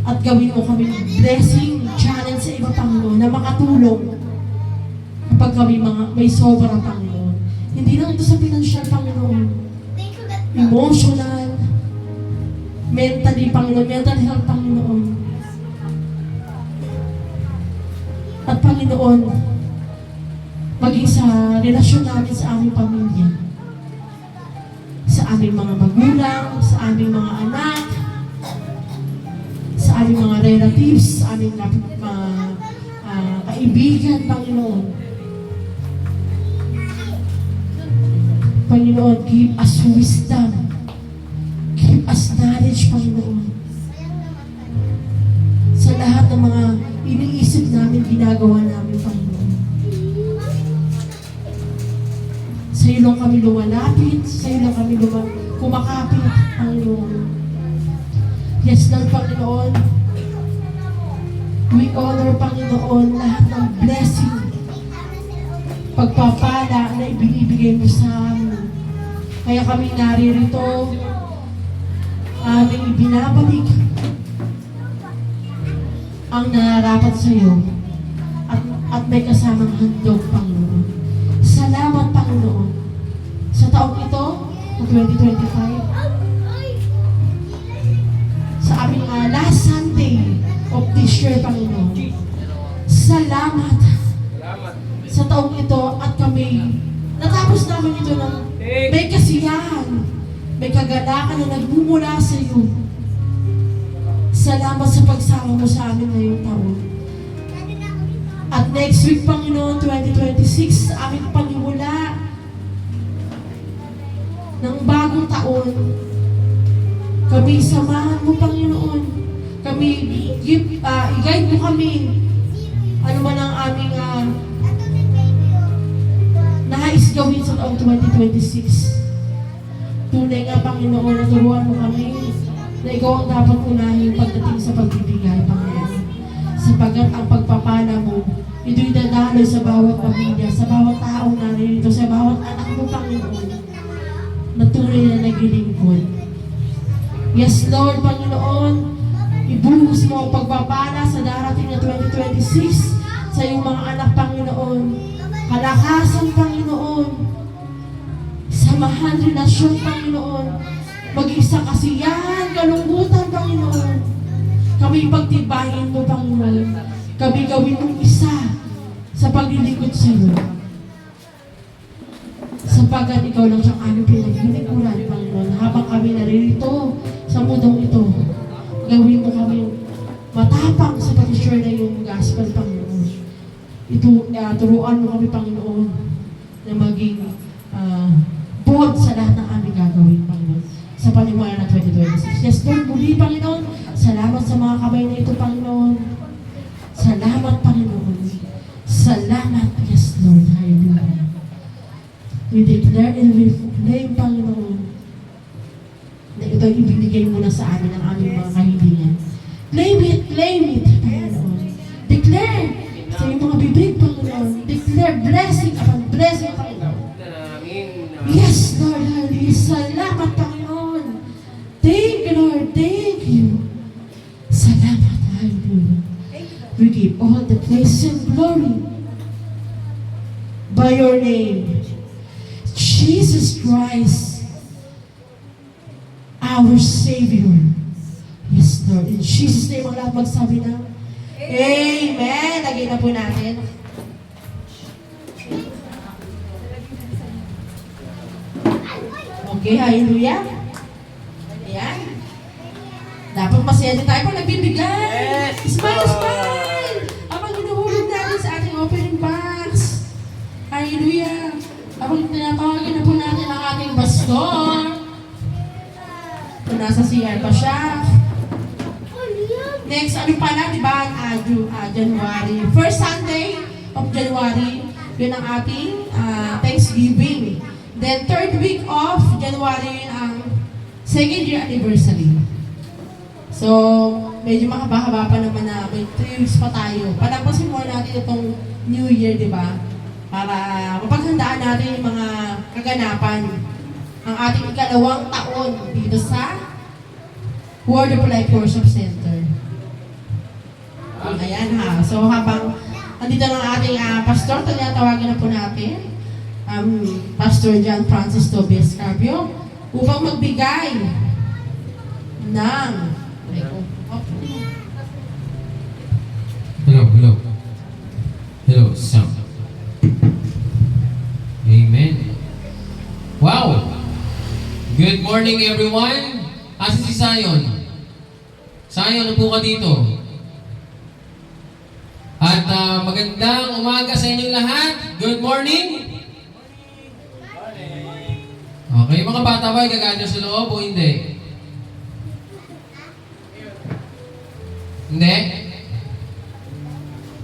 At gawin mo kami blessing, challenge sa iba, Panginoon, na makatulong kapag kami may sobrang Panginoon. Hindi lang ito sa pinansyal, Panginoon. Emotional, mentally, Panginoon, mental health, Panginoon. At Panginoon, maging sa relasyon namin sa aming pamilya, sa aming mga magulang, sa aming mga anak, sa aming mga relatives, sa aming kaibigan, Panginoon. Panginoon, give us wisdom. Give us knowledge, Panginoon. Sa lahat ng mga iniisip namin, ginagawa namin, Panginoon. Sa iyo lang kami lumalapit, sa iyo lang kami kumakapit, Panginoon. Yes, Lord, Panginoon. We honor, Panginoon, lahat ng blessing, pagpapala na ibinibigay mo sa amin. Kaya kami naririto, aming ibinabalik ang nararapat sa iyo at may kasamang handog, Panginoon. Salamat, Panginoon, sa taong ito, na 2025, sa aming last Sunday of this year, Panginoon. Salamat sa taong ito at kami natapos namin ito ng may kasiyahan, may kagalakan na nagmumula sa iyo. Salamat sa pagsama mo sa amin ngayong taon. At next week, Panginoon, 2026, sa aming panimula ng bagong taon, kami samahan mo, Panginoon. Kami, i-guide mo kami. Ano man ang aming nais gawin sa taong 2026. Tunay nga, Panginoon, naturuan mo kami na ikaw ang dapat unahin pagdating sa pagbibigay, Panginoon. Sapagat ang pagpapala mo, ito'y dadaloy sa bawat pamilya, sa bawat taong naririto, sa bawat anak mo, Panginoon, na tunay na naglilingkod. Yes, Lord, Panginoon, ibuhos mo ang pagpapala sa darating na 2026 sa iyong mga anak, Panginoon. Kalakasan, Panginoon. Samahan, relasyon, Panginoon. Maging sa kasiyahan, kalungkutan, Panginoon. Kami pagtibayin mo, Panginoon. Kami gawin mong isa sa paglilingkod sa iyo. Sapagat ikaw lang siyang aming pinaglilingkuran, Panginoon. Habang kami naririto sa mundong ito, gawin mo kami matapang sa pag-share na yung gospel, Panginoon. Turuan mo kami, Panginoon, na maging bold sa lahat ng aming gagawin, Panginoon, sa panimula ng 2026. Yes, Lord, muli, Panginoon, salamat sa mga kamay na ito, Panginoon. Salamat, Panginoon. Salamat, yes, Lord. Hallelujah. We declare and we proclaim, Panginoon, na ito ibinigay mo na sa amin ang aming mga kahilingan. Claim it, Panginoon. Declare sa iyong mga bibig, Panginoon. Declare blessing upon blessing, Panginoon. Yes, Lord, hallelujah. Salamat, Panginoon. Thank you, Lord. Thank you. Salamat, hallelujah. We give all the praise and glory by your name, Jesus Christ, our Savior. Yes, Lord. In Jesus' name, ang lahat magsabi na, Amen. Lagay na po natin. Okay, hallelujah. Ayan. Dapat masaya din tayo pag nagbibigay. Smile, smile! Habang hinuhulog natin sa ating opening box. Hallelujah. Habang tinatawagin na po natin ang ating pastor. Kung nasa CR pa siya. Next, ano pala, di ba? January. First Sunday of January, yun ang ating Thanksgiving. Then, third week of January, ang second year anniversary. So, medyo mahaba-haba pa naman na may 3 weeks pa tayo. Palampasin mo natin itong New Year, di ba? Para mapaghandaan natin yung mga kaganapan. Ang ating ikalawang taon dito sa Word of Life Worship Center. Ayan ha. So, habang nandito ng ating pastor, tawagin na po natin Pastor John Francis Tobias Carpio upang magbigay ng Hello, sound. Amen. Wow! Good morning, everyone. Asa si Zion? Zion, upo ka dito. At magandang umaga sa inyong lahat. Good morning. Okay, mga bata ba, gaganyo sa loob o hindi? Hindi?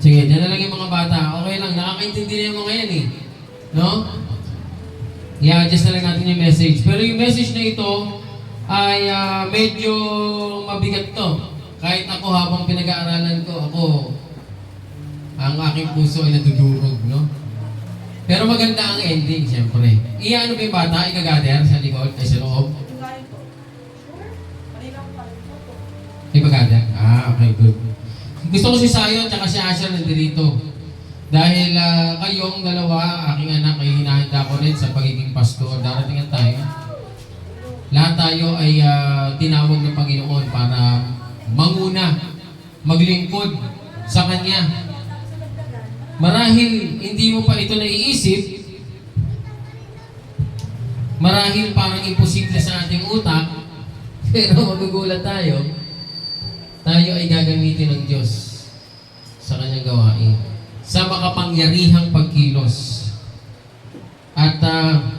Sige, dyan na lang yung mga bata. Okay lang, nakakaintindi na yung mga yan eh. No? I-adjust na lang natin yung message. Pero yung message na ito ay medyo mabigat to. Kahit ako habang pinag-aaralan ko, ang aking puso ay nadudurog, no? Pero maganda ang ending, siyempre. Iyaano ba yung bata? Ikagather sa likod, ay sa loob? Ikagather? Okay, good. Gusto ko si Zion at si Asher nandito. Dahil kayong dalawa, aking anak, ay hinahanda ko rin sa pagiging pastor. Darating tayo. Lahat tayo ay tinawag ng Panginoon para manguna, maglingkod sa Kanya. Marahil hindi mo pa ito naiisip, marahil parang imposible sa ating utak, pero magugulat tayo. tayo ay gagamitin ng Diyos sa kanyang gawain, sa makapangyarihang pagkilos. At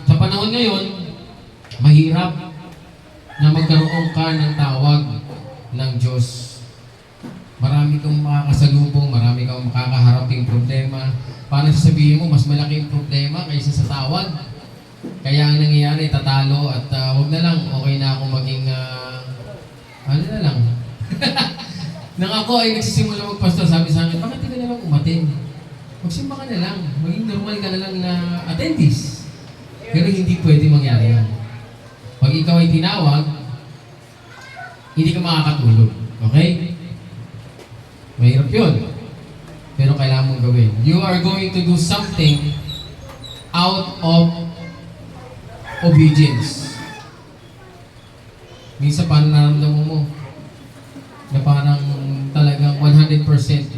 sa panahon ngayon, mahirap na magkaroon ka ng tawag ng Diyos. Marami kang makakasalubong, marami kang makakaharaping problema. Para sasabihin mo, mas malaki yung problema kaysa sa tawag. Kaya ang nangyayari, tatalo at wag na lang, okay na ako maging, ano na lang. Nang ako ay nagsisimula magpastor, sabi sa akin, bakit ka na lang umatin? Magsimba ka na lang, maging normal ka na lang na attendee. Pero hindi pwede mangyari yan. Pag ikaw ay tinawag, hindi ka makakatulog. Okay? Mahirap yun. Pero kailangan mong gawin. You are going to do something out of obedience. Minsan paano nararamdaman mo na parang talagang 100%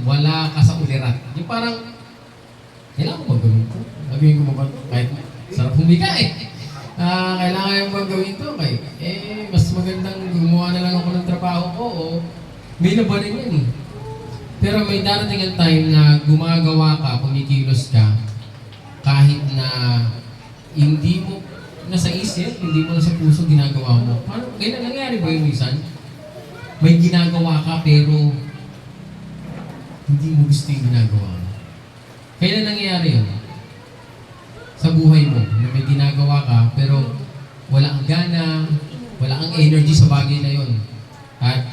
wala ka sa ulirat. Yung parang, kailangan ko gawin to? Gagawin ko ba kahit sarap humika eh. Kailangan yung gawin to kay mas magandang gumawa na lang ako ng trabaho ko o may labanan yan eh. Pero may darating ang time na gumagawa ka, kumikilos ka, kahit na hindi mo nasa isip, hindi mo nasa puso ginagawa mo. Paano? Kailan nangyari ba yung minsan? May ginagawa ka pero hindi mo gusto yung ginagawa mo. Kailan nangyayari yun? Sa buhay mo, na may ginagawa ka pero wala kang gana, wala kang energy sa bagay na yun. At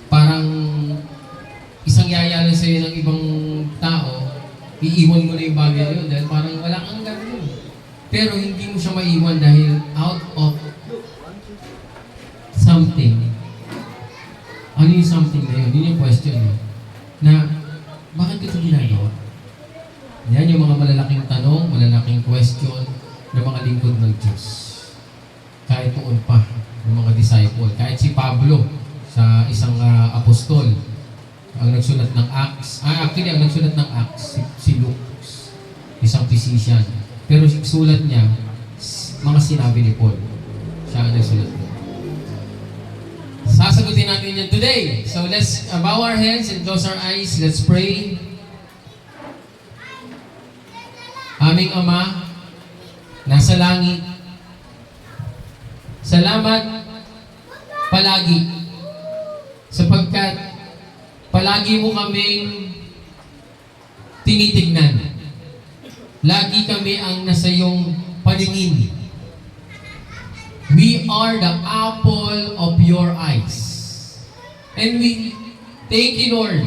parang isang yaya lang sa'yo ng ibang tao, iiwan mo na yung bagay na yun dahil parang wala kang gana yun. Pero hindi mo siya maiwan dahil out of something. Ano yung something na yun? Yun yung question eh. Na, bakit ito ginagawa? Yan yung mga malalaking tanong, malalaking question ng mga lingkod ng Diyos. Kahit noon pa, ng mga disciple. Kahit si Pablo, sa isang apostol, ang nagsulat ng Acts. Actually, ang nagsulat ng Acts, si Luke, isang physician. Pero sulat niya, mga sinabi ni Paul. Siya ang nagsulat niya. Sasagutin natin yan today. So let's bow our heads and close our eyes. Let's pray. Aming Ama, nasa langit, salamat palagi sapagkat palagi mo kaming tinitignan. Lagi kami ang nasa iyong paningin. We are the apple of your eyes. And we thank you, Lord,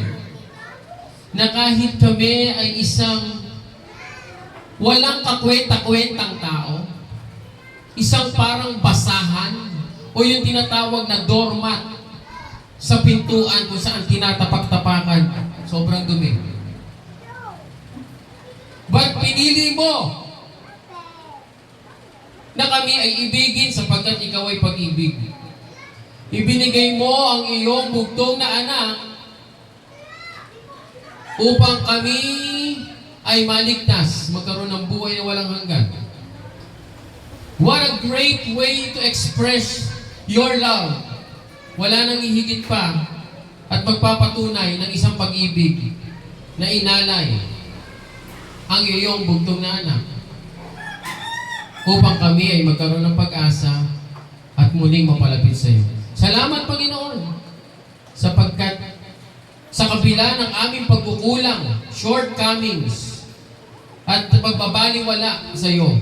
na kahit kami ay isang walang kakwenta-kwentang tao, isang parang basahan, o yung tinatawag na doormat sa pintuan kung saan tinatapak-tapakan, sobrang dumi. But pinili mo na kami ay ibigin sapagkat ikaw ay pag-ibig. Ibinigay mo ang iyong bugtong na anak upang kami ay maligtas, magkaroon ng buhay na walang hanggan. What a great way to express your love. Wala nang ihigit pa at magpapatunay ng isang pag-ibig na inalay ang iyong bugtong na anak upang kami ay magkaroon ng pag-asa at muling mapalapit sa iyo. Salamat, Panginoon, sapagkat sa kabila ng aming pagkukulang, shortcomings, at pagbabaliwala sa iyo,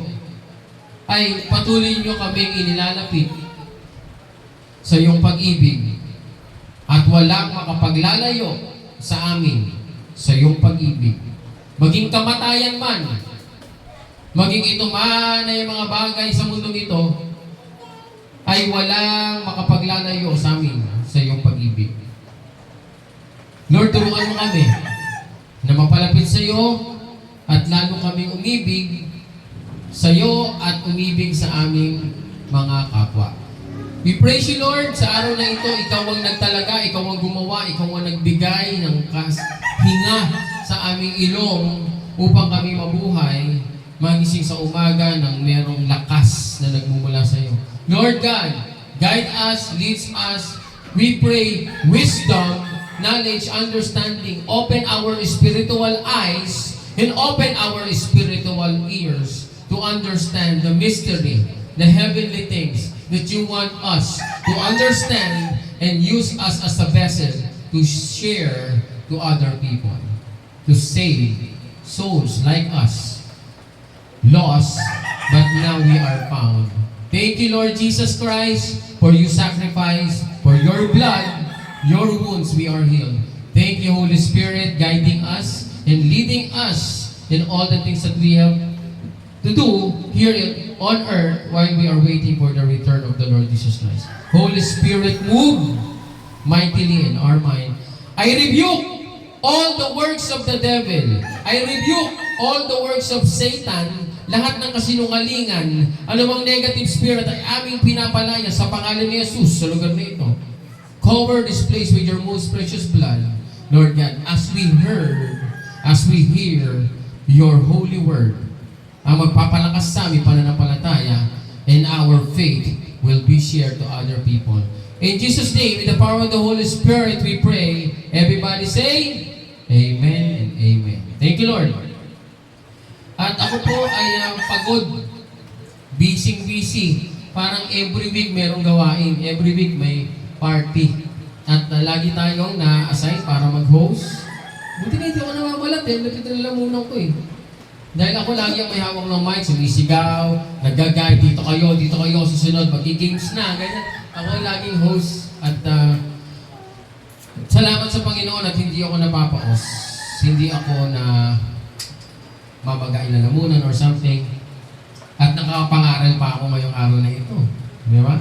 ay patuloy niyo kaming inilalapit sa iyong pag-ibig at walang makapaglalayo sa amin sa iyong pag-ibig. Maging kamatayan man, maging ito man ay mga bagay sa mundong ito, ay walang makapaglalayo sa amin sa iyong pag-ibig. Lord, tulungan mo kami na mapalapit sa iyo at lalo kaming umibig sa iyo at umibig sa aming mga kapwa. We praise you, Lord, sa araw na ito. Ikaw ang nagtalaga, ikaw ang gumawa, ikaw ang nagbigay ng hinga sa aming ilong upang kami mabuhay, magising sa umaga ng merong lakas na nagmumula sa iyo. Lord God, guide us, lead us, We pray wisdom, knowledge, understanding. Open our spiritual eyes and open our spiritual ears to understand the mystery, the heavenly things that you want us to understand and use us as a vessel to share to other people, to save souls like us, lost, but now we are found. Thank you, Lord Jesus Christ, for your sacrifice, for your blood, your wounds we are healed. Thank you, Holy Spirit, guiding us and leading us in all the things that we have to do here on earth while we are waiting for the return of the Lord Jesus Christ. Holy Spirit, move mightily in our mind. I rebuke all the works of the devil. I rebuke all the works of Satan. Lahat ng kasinungalingan, anumang negative spirit ay aming pinapalaya sa pangalan ni Jesus sa lugar na ito. Cover this place with your most precious blood, Lord God, as we hear your holy word, ang magpapalakas sa aming pananampalataya, and our faith will be shared to other people. In Jesus' name, in the power of the Holy Spirit, we pray. Everybody say, Amen and Amen. Thank you, Lord. At ako po ay pagod, busy. Parang every week merong gawain, every week may party. At lagi tayong na-assign para mag-host. Buti na hindi ako namawalat nakita nila muna ko Dahil ako lagi ang may hawak ng mic, sumisigaw, nag-guide, dito kayo, susunod, magki-games na, ganyan. Ako laging host at salamat sa Panginoon at hindi ako napapaos. Hindi ako na mabagain na lamunan or something. At nakapangaral pa ako ngayong araw na ito. Di ba?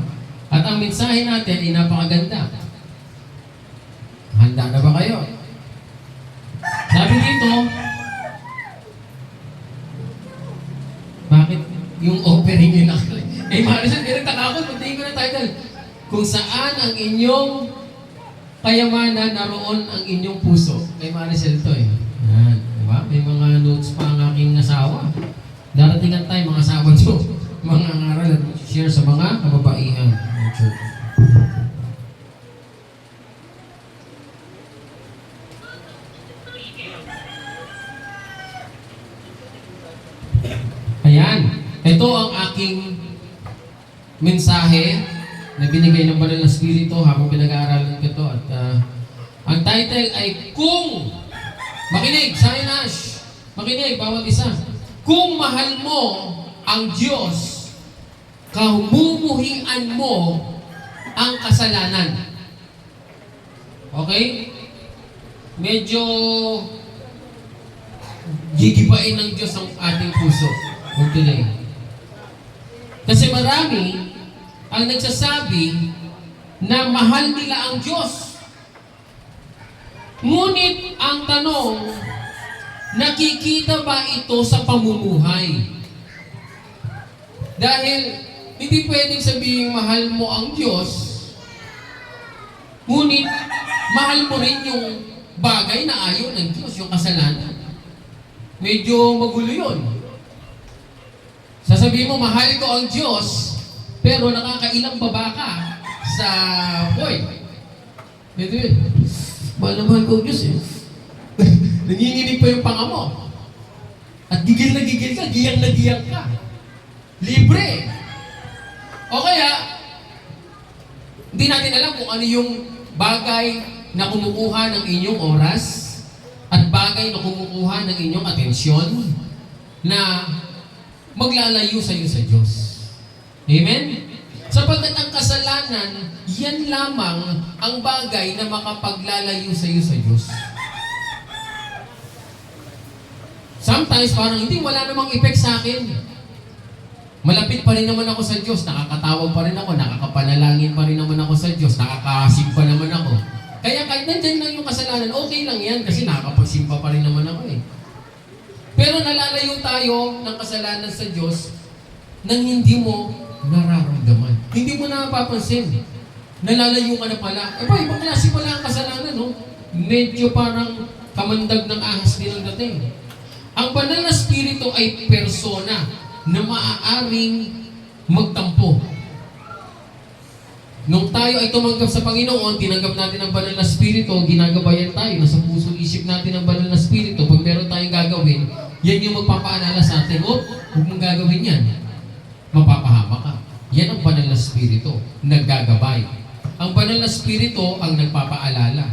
At ang mensahe natin ay napakaganda. Handa na ba kayo? Sabi dito, bakit yung opening yun Maricel, direct ako, pagtingin ko ng title. Kung saan ang inyong kayamanan, naroon ang inyong puso. Kay Maricel to Yan. Diba? May mga notes pa ang aking asawa. Darating ang time, mga asawa nyo, mga ngaral at share sa mga kababaihan ng church. Ayan. Ito ang aking mensahe na binigay ng Banal na Espiritu habang pinag-aaralan ko ito. At ang title ay Kung Makinig, Sinash. Makinig, bawat isa. Kung mahal mo ang Diyos, kamumuhian mo ang kasalanan. Okay? Medyo gigibain ng Diyos ang ating puso for today. Kasi marami ang nagsasabi na mahal nila ang Diyos. Ngunit ang tanong, nakikita ba ito sa pamumuhay? Dahil hindi pwedeng sabihin mahal mo ang Diyos, ngunit mahal mo rin yung bagay na ayaw ng Diyos, yung kasalanan. Medyo magulo yun. Sasabihin mo, mahal ko ang Diyos, pero nakakailang baba ka sa boy. Ito yun. Mahal na mahal ko ang Diyos Nanginginig pa yung panga mo. At gigil na giyang ka. Libre. O kaya, hindi natin alam kung ano yung bagay na kumukuha ng inyong oras at bagay na kumukuha ng inyong atensyon na maglalayo sa iyo sa Diyos. Amen? Sapagkat ang kasalanan, yan lamang ang bagay na makapaglalayo sa iyo sa Diyos. Sometimes parang hindi, wala namang effect sa akin. Malapit pa rin naman ako sa Diyos, nakakatawag pa rin ako, nakakapanalangin pa rin naman ako sa Diyos, nakakasimba naman ako. Kaya kahit nandyan lang yung kasalanan, okay lang yan kasi nakakapagsimba pa rin naman ako Pero nalalayo tayo ng kasalanan sa Diyos nang hindi mo nararamdaman. Hindi mo na mapapansin. Nalalayo ka na pala. Ibang klase pala ang kasalanan, Medyo parang kamandag ng ahas din ang dating. Ang Banal na Espiritu ay persona na maaaring magtampo. Nung tayo ay tumanggap sa Panginoon, tinanggap natin ang banal na Espiritu, ginagabayan tayo, nasa puso isip natin ang banal na Espiritu. Pag meron tayong gagawin, yan yung magpapaalala sa atin, huwag mong gagawin yan. Mapapahama ka. Yan ang banal na Espiritu, naggagabay. Ang banal na Espiritu ang nagpapaalala.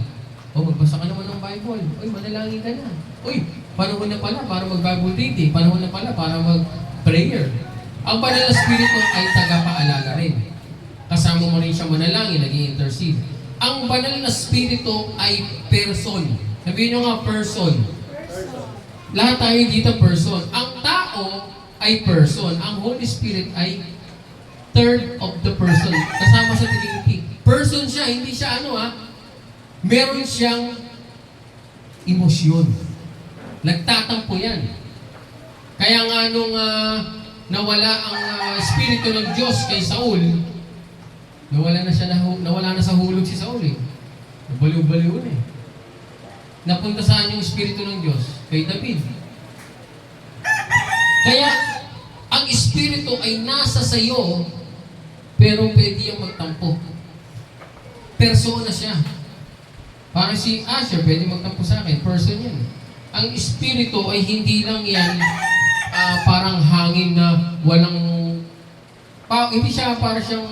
Magbasa ka naman ng Bible. Manalangin ka na. Panahon na pala para mag-Bible reading. Panahon na pala para mag-prayer. Ang banal na Espiritu ay tagapaalala rin. Kasama mo rin siya manalangin, nag-i-intercede. Ang banal na Espiritu ay person. Sabihin nyo nga, person. Lahat tayo dito person. Ang tao ay person. Ang Holy Spirit ay third of the person. Kasama sa Trinity. Person siya, hindi siya meron siyang emosyon. Nagtatampo yan. Kaya nga nung nawala ang Espiritu ng Diyos kay Saul, nawala na sa hulog si Saul eh. Nabaliw-baliw na eh. Napunta saan yung Espiritu ng Diyos? Kay David. Kaya, ang Espiritu ay nasa sayo, pero pwede yung magtampo. Persona siya. Parang si Asher, pwede magtampo sa akin. Person yan. Ang Espiritu ay hindi lang yan parang hangin na walang... hindi siya para siyang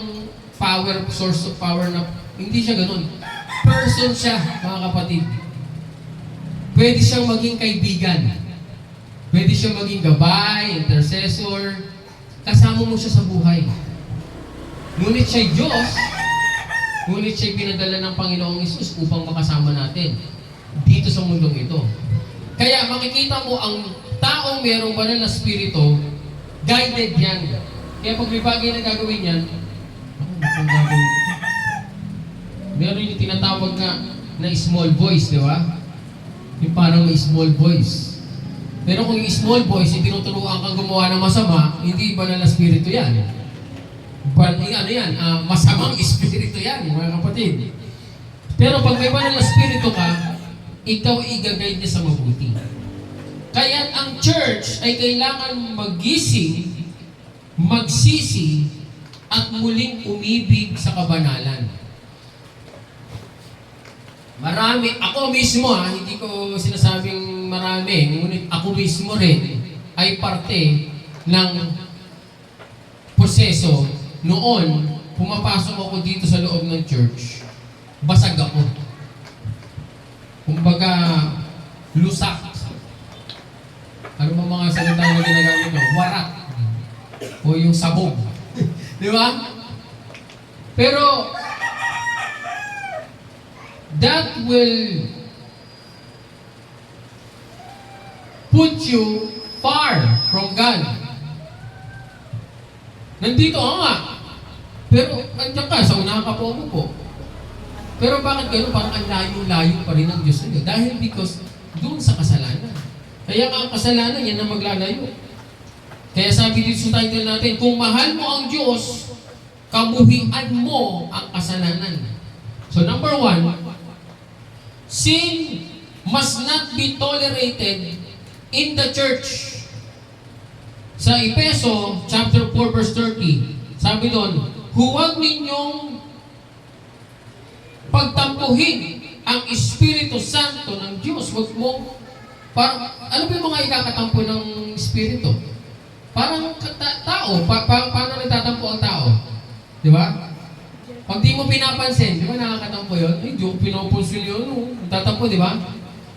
source of power na... Hindi siya ganun. Person siya, mga kapatid. Pwede siyang maging kaibigan. Pwede siyang maging gabay, intercessor. Kasama mo siya sa buhay. Ngunit siya'y Diyos, ngunit siya'y pinadala ng Panginoong Hesus upang makasama natin dito sa mundong ito. Kaya makikita mo ang taong mayroong banal na Espiritu, guided yan. Kaya pag may bagay na gagawin yan, meron yung tinatawag na small voice, di ba? Yung parang may small voice. Pero kung yung small voice, yung tinuturuan kang gumawa ng masama, hindi banal na Espiritu yan. Masamang Espiritu yan, mga kapatid. Pero pag may banal na Espiritu ka, ikaw ay i-guide niya sa mabuti. Kaya ang church ay kailangan magising, magsisi, at muling umibig sa kabanalan. Marami, ako mismo hindi ko sinasabing marami, ngunit ako mismo rin ay parte ng proseso. Noon, pumapasok ako dito sa loob ng church, basag ako. Kumbaga, lusak. Ano ba mga salita na ginagamit mo? Warak. O yung sabog. Di ba? Pero, that will put you far from God. Nandito ako nga. Pero, andyan ka, sa unahan ka po po. Pero bakit gano'n? Parang ang layo-layo pa rin ng Diyos nila. Dahil because doon sa kasalanan. Kaya nga ang kasalanan, yan ang maglalayo. Kaya sabi dito sa title natin, kung mahal mo ang Diyos, kabuhian mo ang kasalanan. So number 1, sin must not be tolerated in the church. Sa Efeso, chapter 4, verse 30, sabi doon, huwag ninyong pagtampuhin ang Espiritu Santo ng Diyos. Huwag mo, ano ba yung mga ikakatampo ng Espiritu? Parang tao, paano nagtatampo ang tao? Di ba? Pag di mo pinapansin, di ba nakakatampo yun? Ay, di ko pinapansin yun. Magtatampo, di ba?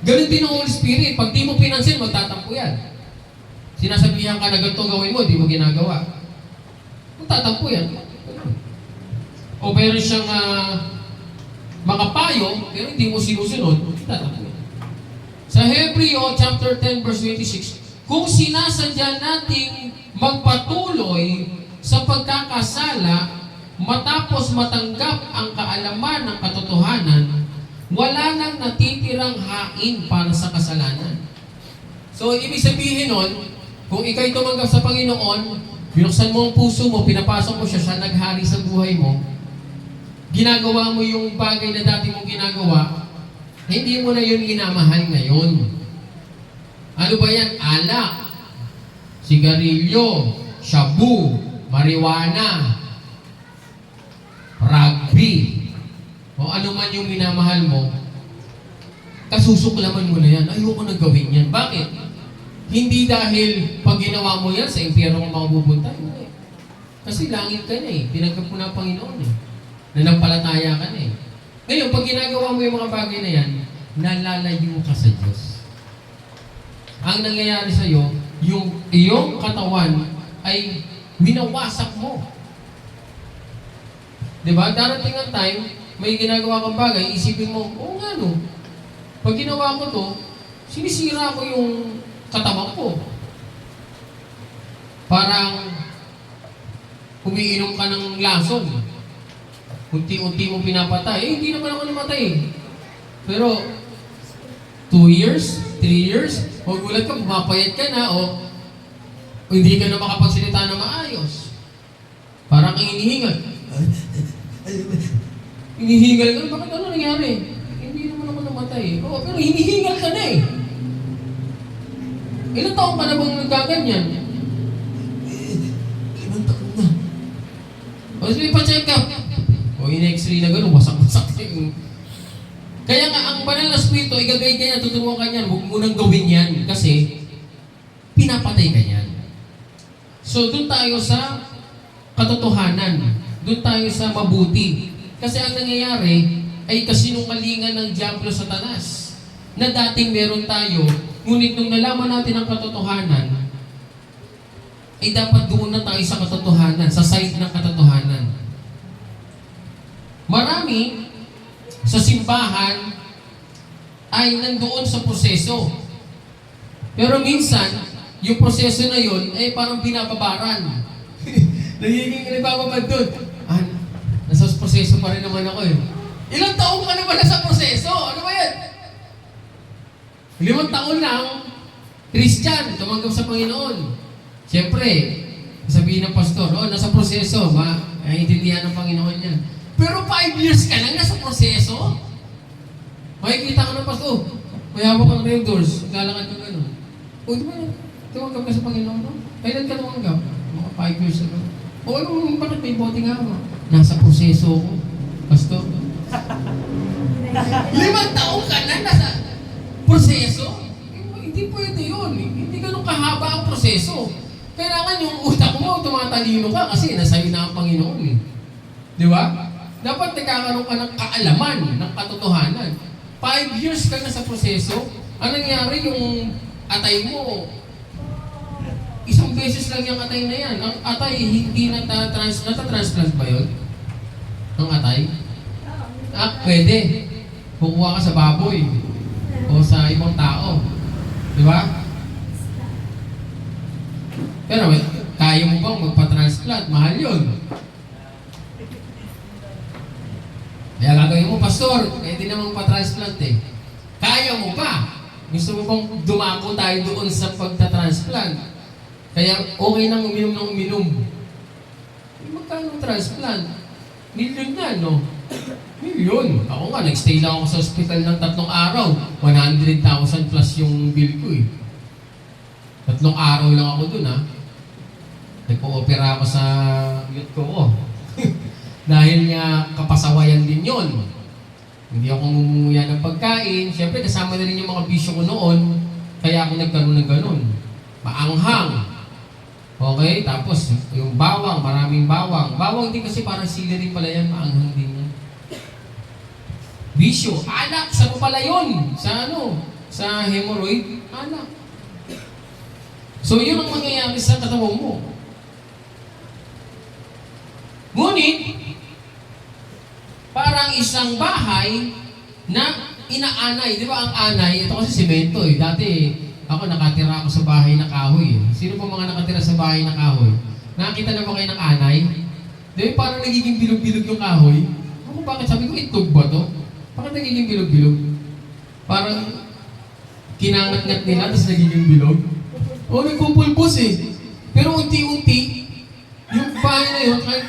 Ganun din ang Holy Spirit. Pag di mo pinansin, magtatampo yan. Sinasabihan ka na ganito gawin mo, di mo ginagawa. Magtatampo yan. O meron siyang mga payo, pero hindi mo sinusunod, magtatampo yan. Sa Hebreo chapter 10 verse 26, kung sinasadya nating magpatuloy sa pagkakasala matapos matanggap ang kaalaman ng katotohanan, wala nang natitirang hain para sa kasalanan. So, ibig sabihin nun, kung ikaw'y tumanggap sa Panginoon, binuksan mo ang puso mo, pinapasok mo siya naghari sa buhay mo, ginagawa mo yung bagay na dati mong ginagawa, hindi mo na yun minamahal ngayon. Ano ba yan? Alak, sigarilyo, shabu, marijuana, rugby, B, o ano man yung minamahal mo, kasusuklaman mo na yan. Ayoko na gawin yan. Bakit? Hindi dahil pag ginawa mo yan, sa impyerno ka mapupunta. Hindi. Kasi langit ka na eh. Tinanggap mo na ang Panginoon eh. Nanampalataya ka na eh. Ngayon, pag ginagawa mo yung mga bagay na yan, nalalayo ka sa Diyos. Ang nangyayari sa'yo, yung iyong katawan ay winawasak mo. Diba? Darating ang time, may ginagawa kang bagay, isipin mo, oo nga no, pag ginawa ko to, sinisira ko yung katawan ko. Parang umiinom ka ng lason. Unti-unti mo pinapatay. Eh, hindi naman ako namatay. Pero, 2 years, 3 years, magulat ka, pumapayat ka na, o hindi ka na makapagsalita na maayos. Parang kang hinihingal. Hinihingal ka, bakit ano nangyari? Hindi naman ako namatay. Oo, pero hinihingal ka na eh. Ilang taon ka na bang nagkaganyan? 5 taon na. O sige, pa-check up. O in-x-ray na gano'n, wasak-wasak yung... Kaya nga, ang banal na spirito, igagay ka niya, tuturuan ka niyan, huwag mo nang gawin yan kasi pinapatay ka niyan. So, doon tayo sa katotohanan. Doon tayo sa mabuti. Kasi ang nangyayari ay kasinungalingan ng Diablo Satanas na dating meron tayo, ngunit nung nalaman natin ang katotohanan, ay dapat doon na tayo sa katotohanan, sa side ng katotohanan. Marami sa simbahan ay nandoon sa proseso. Pero minsan, yung proseso na yun ay parang binababaran. Nagiging nagbababad doon. Nasa proseso pa rin naman ako eh. Ilang taon ka na ba nasa proseso? Ano ba yan? 5 taon lang, Christian, tumanggap sa Panginoon. Siyempre, sabihin ng pastor, nasa proseso, maintindihan ng Panginoon yan. Pero 5 years ka lang nasa proseso? Makikita ka ng pastor, may hawak kang red doors, lalakad ka gano'n. Di ba, tumanggap ka sa Panginoon, no? Kailan ka tumanggap? Mga 5 years ago. Bakit may bote nga ako? Nasa proseso ko, pastor. 5 taon ka na nasa proseso? Hindi pwede yun. Hindi ganun kahaba ang proseso. Kailangan yung utak mo, tumatalino ka kasi nasa'yo na ang Panginoon eh. Di ba? Dapat nagkakaroon ka ng kaalaman, ng katotohanan. 5 years ka na sa proseso, ang nangyari yung atay mo, 1 beses lang yung atay na yan. Ang atay, hindi nata-transplant ba yun? Ang atay? Pwede. Kukuha ka sa baboy o sa ibang tao. Di ba? Pero kaya mo bang magpa-transplant? Mahal yun. Kaya gagawin mo, pastor, kaya di naman pa-transplant eh. Kaya mo pa. Gusto mo bang dumako tayo doon sa pagta-transplant? Kaya okay nang uminom ng uminom. Magkano transplant? Milyon na, no? Milyon. Ako nga, nag-stay lang ako sa hospital ng 3 araw. 100,000 plus yung bill ko eh. 3 araw lang ako dun ha. Nagpo-opera ako sa youth ko. Dahil nga kapasawayan din yon. Hindi ako mumumuya ng pagkain. Siyempre, kasama na rin yung mga bisyo ko noon. Kaya ako nagkaroon ng ganun. Maanghang. Okay? Tapos, yung bawang, maraming bawang. Bawang din kasi parang celery pala yan. Maanghang din yan. Bisyo. Alak. Sa mo pala yun? Sa ano? Sa hemorrhoid? Alak. So, yun ang mangyayari sa katawan mo. Ngunit, parang isang bahay na inaanay. Di ba ang anay? Ito kasi semento eh. Dati, ako nakatira ako sa bahay na kahoy. Sino pa mga nakatira sa bahay na kahoy? Nakakita na ba kayo ng anay? Di ba parang nagiging bilog-bilog yung kahoy? Ako bakit sabi ko, itog ba to? Bakit nagiging bilog-bilog? Parang kinangat-ngat nila, tapos nagiging bilog. O, nagpupulbos eh. Pero unti-unti, yung bahay na yun, kahit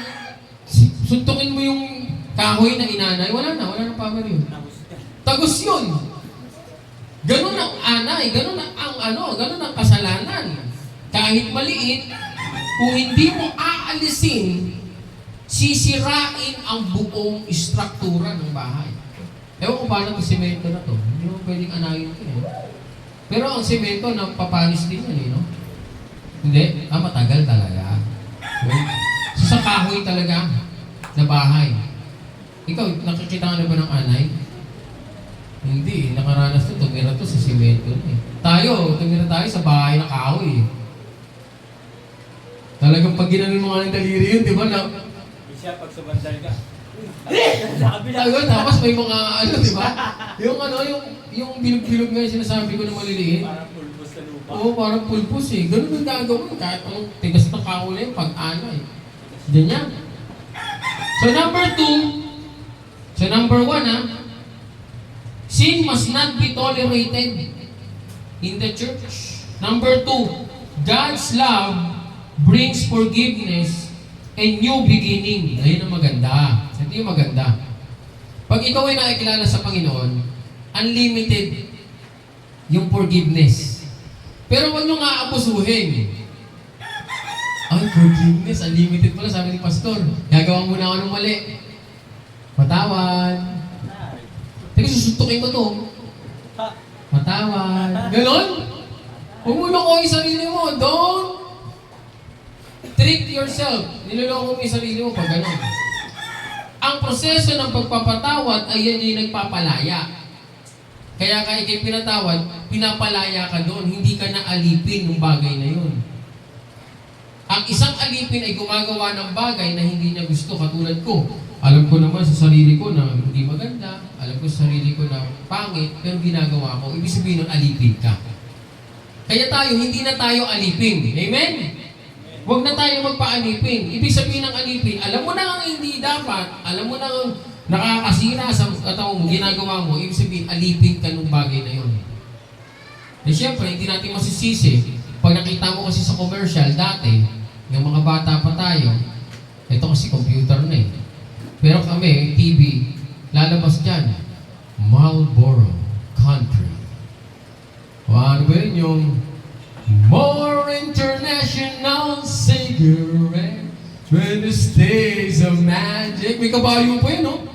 suntukin mo yung kahoy na inanay, wala na power yun. Tagos yun. Ganun ang anay, ganun ang kasalanan. Kahit maliit, kung hindi mo aalisin sisirain ang buong istruktura ng bahay. Ewan ko paano itong semento na to. Hindi mo pwedeng anayin ito eh. Pero ang semento, napapanis din yan eh, no? Hindi? Matagal talaga. Okay? So, sa kahoy talaga na bahay. Ikaw, nakikita ka na ba ng anay? Hindi, nakaranas to, tumira to sa semento na eh. Tumira tayo sa bahay na kahoy eh. Talagang pag ginanon mo nga ng daliri yun, di ba? Siya, pag sumandal ka. Tapos may mga di ba? Yung bilog-bilog nga yung sinasabi ko na maliliit. Parang pulbos sa lupa. Oo, parang pulpos eh. Ganun yung gagawin. Kahit anong tigas ng kahoy yung pag-ano eh. Ganyan. So number 1 sin must not be tolerated in the church. Number 2, God's love brings forgiveness and new beginning. Ayun ang maganda. Ito yung maganda. Pag ikaw ay nakikilala sa Panginoon, unlimited yung forgiveness. Pero huwag nyo nga abusuhin. Ay, forgiveness, unlimited pala, sabi ni Pastor. Gagawa mo na ako ng mali. Patawad. Teka, susuntukin ko to. Patawad. Ganon? Huwag mo loko yung sarili mo. Don't trick yourself. Niloloko mo yung sarili mo pag ganon. Ang proseso ng pagpapatawad ay yan yung nagpapalaya. Kaya ikay pinatawad, pinapalaya ka doon. Hindi ka na alipin ng bagay na yun. Ang isang alipin ay gumagawa ng bagay na hindi niya gusto, katulad ko. Alam ko naman sa sarili ko na hindi maganda, alam ko sa sarili ko na pangit, pero ginagawa ko. Ibig sabihin nun, alipin ka. Kaya hindi na tayo alipin. Amen? Huwag na tayo magpa-alipin. Ibig sabihin ng alipin, alam mo na ang hindi dapat, alam mo na ang nakakasira sa katawan mo, ginagawa mo, ibig sabihin, alipin ka ng bagay na yun. Eh siyempre, hindi natin masisisi. Pag nakita mo kasi sa commercial dati, yung mga bata pa tayo, ito kasi computer na eh. Pero kami, TV, lalabas dyan, Marlboro Country. O ano ba yun? Yung more international cigarette, 20 days of magic. May kabayo pa yun, no?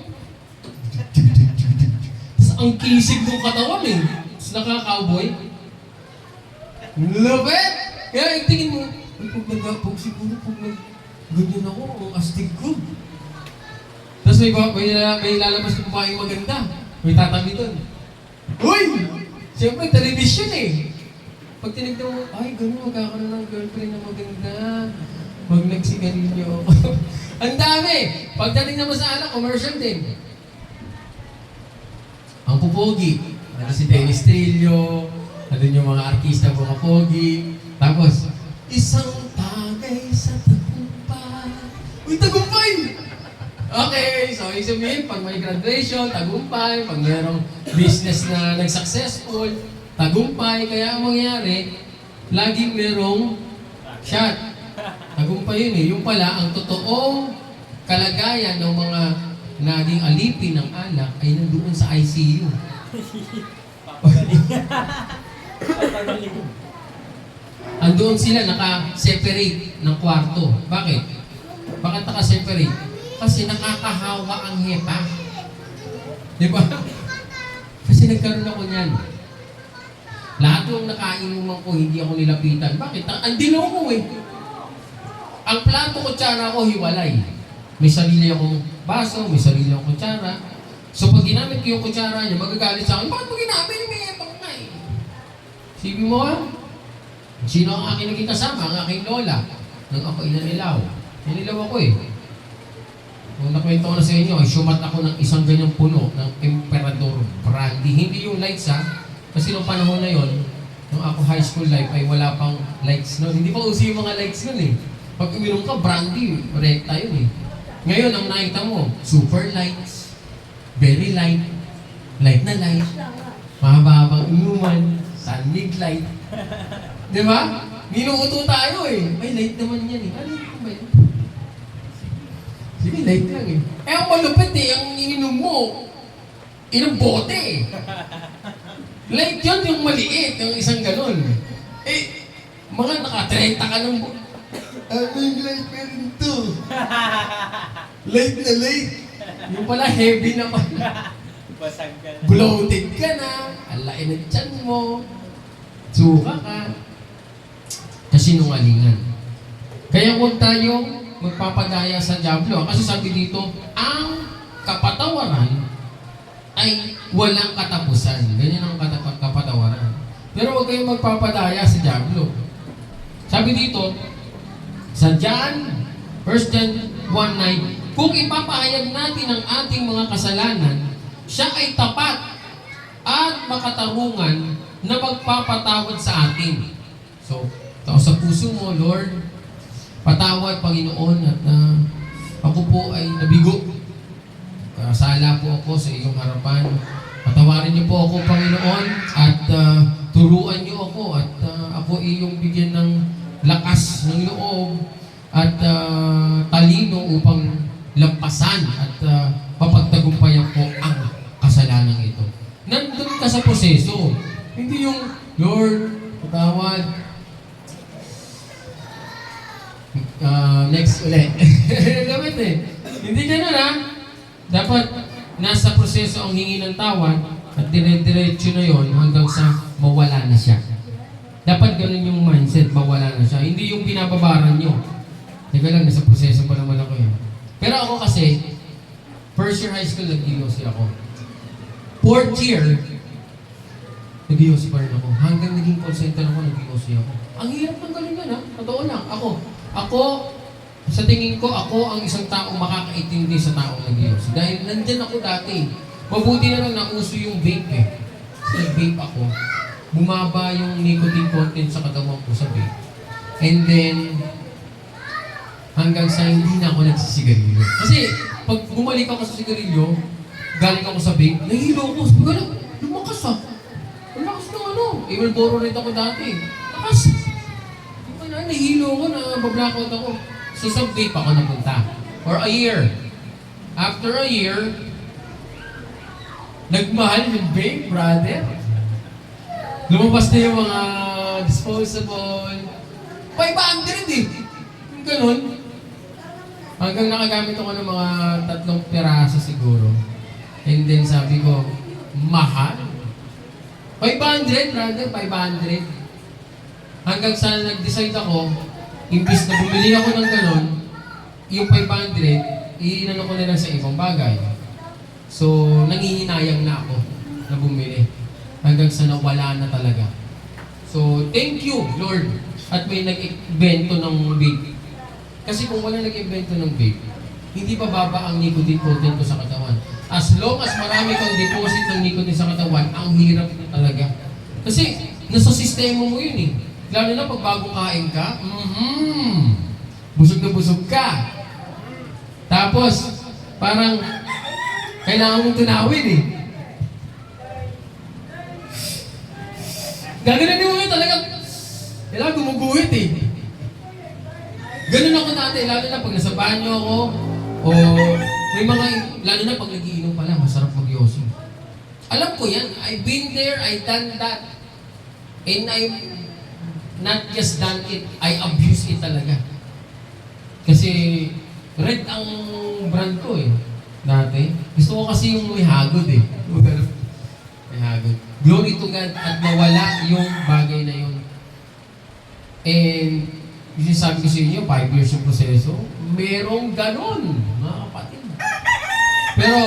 Tapos ang kisig ng katawan eh. Tapos naka-cowboy. Love it! Kaya tingin mo, pag nagapag siguro, pag ganyan ako, ang astig ko. Tapos may lalabas ng babaeng maganda. May tatabi doon. Uy! Siyempre, television eh. Pag tinignan mo, ay, gano'n, magkakaroon ng girlfriend na maganda. Huwag nagsigarilyo ako. Ang dami! Pagdating naman sa anak, commercial din. Ang pupogi. Ano si Dennis Trillo, ano yung mga artista mga pogi. Tapos, isang tagay sa tagumpay. Uy, tagumpay! Okay, so ibig sabihin, pag may graduation, tagumpay. Pag mayroong business na nag-successful, tagumpay. Kaya ang mangyari, laging merong shot. Tagumpay yun eh. Yung pala, ang totoong kalagayan ng mga naging alipin ng alak ay nandoon sa ICU. Andoon sila naka-separate ng kwarto. Bakit? Bakit naka-separate? Kasi nakakahawa ang hepa. Di ba? Kasi nagkaroon ako niyan. Lahat ng nakainuman ko, hindi ako nilapitan. Bakit? Andino ko eh. Ang plato kutsara ko, hiwalay. May sarili akong baso, may sarili akong kutsara. So pag ginamit ko yung kutsara niya, magagalit sa akin, bakit mo ginamit? May hepang na eh. Sibi mo ha? Sino ang aking naging kasama? Ang aking lola. Nang ako inanilaw. Nanilaw ako eh. Kung nakwento ko na sa inyo, ay sumat ako ng isang ganyang puno ng Emperador Brandy. Hindi yung lights ha. Kasi nung panahon na yon, nung ako high school life ay wala pang lights noon. Hindi pa uso yung mga lights noon eh. Pag uminom ka, brandy, rekta yun eh. Ngayon, ang nakita mo, super lights, very light, light na light, mahaba-habang inuman, sunmig light. Di ba? Minuuto tayo eh. May light naman yan eh. Ano yung ba yun? Sige, light lang eh. Eh, ang malupit eh, ang ininom mo, ilang bote eh. Light yun, yung maliit, yung isang ganun. Eh, mga naka-30 ka ng ano yung light meron to? Late na late. Yung pala heavy na pala. Basag ka na. Bloated ka na. Ang laki ng tiyan mo. Suka ka. Kasinungalingan. Kaya huwag tayong magpapadaya sa Diablo. Kasi sabi dito, ang kapatawaran ay walang katapusan. Ganyan ang kapatawaran. Pero huwag kayong magpapadaya sa Diablo. Sabi dito, sa John, 1 John 1:9, kung ipapahayag natin ang ating mga kasalanan, siya ay tapat at makatarungan na magpapatawad sa atin. So, tao sa puso mo, Lord, patawad, Panginoon, at ako po ay nabigo. Kasala po ako sa iyong harapan. Patawarin niyo po ako, Panginoon, at turuan niyo ako, at ako iyong bigyan ng lakas ng loob at talino upang lampasan at papagtagumpayan ko ang kasalanan ito. Nandun ka sa proseso. Hindi yung, Lord, patawad. Next ulit. Gamit eh. Hindi ganun ha. Dapat nasa proseso ang hingi ng tawad at dire-diretso na yon hanggang sa mawala na siya. Dapat ganun yung mindset, mawala na siya. Hindi yung binababaran nyo. Teka lang, nasa proseso pa naman ako yun. Pero ako kasi, first year high school, nag-DOC ako. Fourth year, nag-DOC pa rin ako. Hanggang naging call center ako, nag-DOC ako. Ang hirap ng galingan ha. Totoo lang. Ako, sa tingin ko, ako ang isang taong makakaintindi sa taong nag-DOC. Dahil nandyan ako dati. Mabuti na lang nauso yung vape eh. Nag-vape ako. Bumaba yung nicotine content sa katawan ko sa vape. And then, hanggang sa hindi na ako nagsisigarilyo. Kasi, pag bumalik ako sa sigarilyo, galing ako sa vape, nahilo ako. Sabi ko lang, lumakas ah. Lumakas ng ano. Marlboro rin ako dati. Lakas. Nahilo ako, nabablackout ako. So, sa vape ako napunta. For a year. After a year, nagmahal yung vape, brother. Lumabas na yung mga disposable. 500 eh. Yung ganun. Hanggang nakagamit ako ng mga 3 piraso siguro. And then sabi ko, mahal. 500, brother, 500. Hanggang sa nag-decide ako, imbis na bumili ako ng ganun, yung 500, iinan ko na lang sa ibang bagay. So, nangihinayang na ako na bumili. Hanggang sa nawala na talaga. So, thank you, Lord. At may nag-invento ng vape. Kasi kung wala nag-invento ng vape, hindi pa baba ang nicotine content ko sa katawan. As long as marami kang deposit ng nicotine sa katawan, ang hirap talaga. Kasi, nasa sistema mo yun eh. Lalo na pag bago kain ka, busog na busog ka. Tapos, parang, kailangan mong tunawin eh. Gaganan mo ngayon talagang, kailangan gumuguhit eh. Ganun ako dati, lalo na pag nasa banyo ako, o may mga, lalo na pag nagiinom pala, masarap mag-yosi. Alam ko yan, I've been there, I've done that. And I've not just done it, I abuse it talaga. Kasi, red ang brand ko eh, dati. Gusto ko kasi yung may hagod eh. May hagod. Glory to God at nawala yung bagay na yun. And, yung sabi ko sa inyo, 5 years yung proseso, merong ganon, mga kapatid. Pero,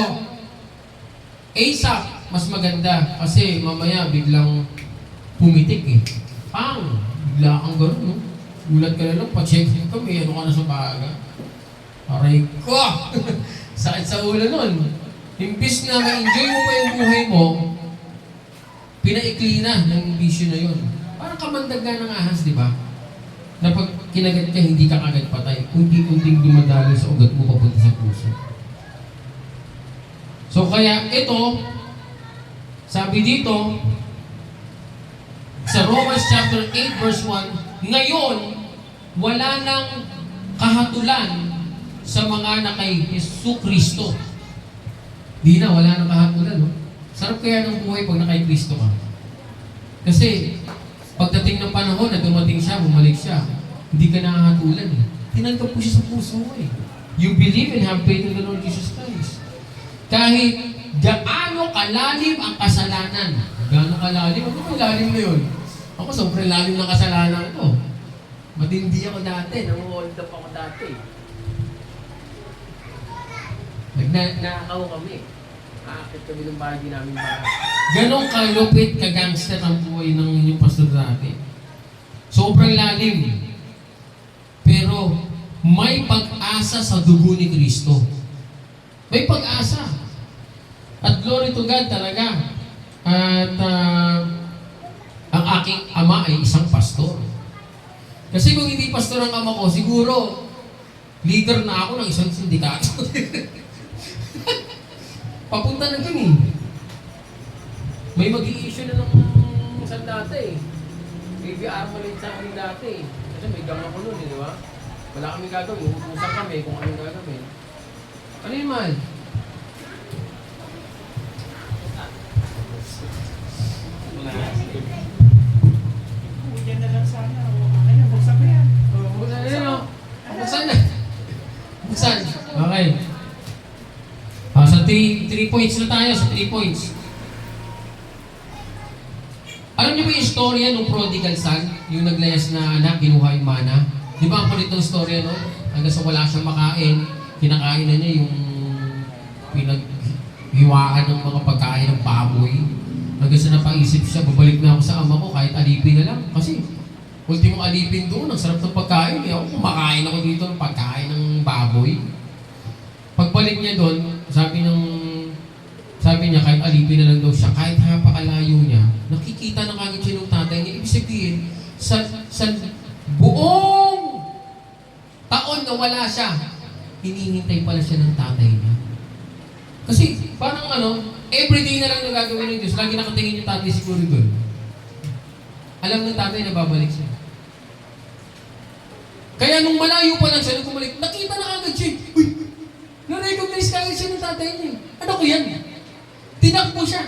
ASAP, mas maganda. Kasi mamaya biglang pumitik eh. Pang! Bigla kang ganon, no? Gulat ka na lang, pa-check ka, may ano ka na sa baga. Aray ko! Sakit sa ulo nun. Imbis na ma-enjoy mo pa yung buhay mo, pinaikli na ng bisyo na yun. Parang kamandag nga ng ahas, di ba? Na pag kinagat ka, hindi ka kagad patay. Kunti-kunting dumadalo sa ugat mo papunta sa puso. So kaya ito, sabi dito, sa Romans chapter 8 verse 1, ngayon, wala nang kahatulan sa mga na kay Jesu Kristo. Di na, wala nang kahatulan. No? Sarap kaya ng buhay pag nakay Kristo ka. Kasi, pagdating ng panahon na dumating siya, bumalik siya, hindi ka nakahatulan eh. Tinanggap ko siya sa puso mo eh. You believe and have faith in the Lord Jesus Christ. Kahit gaano kalalim ang kasalanan. Gaano kalalim? Ano kalalim na yun? Ako, sobrang lalim ng kasalanan ko. Matindi ako dati. Nang-hold up ako dati. Nagnakaw kami. Aakit kami ng bahagi namin bahay. Ganong kalupit, kagangster ang buhay ng inyong pastor dati. Sobrang lalim. Pero may pag-asa sa dugo ni Kristo. May pag-asa. At glory to God talaga. At ang aking ama ay isang pastor. Kasi kung hindi pastor ang ama ko, siguro leader na ako ng isang sindikato. Papunta na dun eh. May mag-i-issue na ng isang dati eh. BBR mo lang sa akin dati eh. Kasi may gang ako nun eh, di ba? Wala kami gagawin. Uusap kami kung anong gagawin. Ano yun, man? Yan na lang sana. Ano, buksan mo yan. Buksan na yun, oh. Buksan na. Buksan. Okay. Sa 3 points na tayo, sa 3 points. Alam niyo ba yung istorya ng prodigal son? Yung naglayas na anak, kinuha yung mana? Di ba ang kulit ng istorya, no? Hanggang sa wala siyang makain, kinakain na niya yung pinaghiwaan ng mga pagkain ng baboy. Hanggang sa napaisip siya, babalik na ako sa ama ko kahit alipin na lang. Kasi, ultimong alipin doon, ang sarap ng pagkain. Eh, ako kumakain ako dito ng pagkain ng baboy. Pagbalik niya doon, sabi niya kahit alipin na lang daw siya, kahit napakalayo niya, nakikita na kagad siya ng tatay niya. Ibig sabihin, sa buong taon na wala siya, hinihintay pala siya ng tatay niya. Kasi parang everyday na lang nagagawin ng Diyos, lagi nakatingin yung tatay siguro doon. Alam ng tatay na babalik siya. Kaya nung malayo pa lang siya, nung bumalik, nakita na kagad siya. Uy! Na-recognize kagad siya ng tatay niya. Ano ko yan? Tinakbo siya.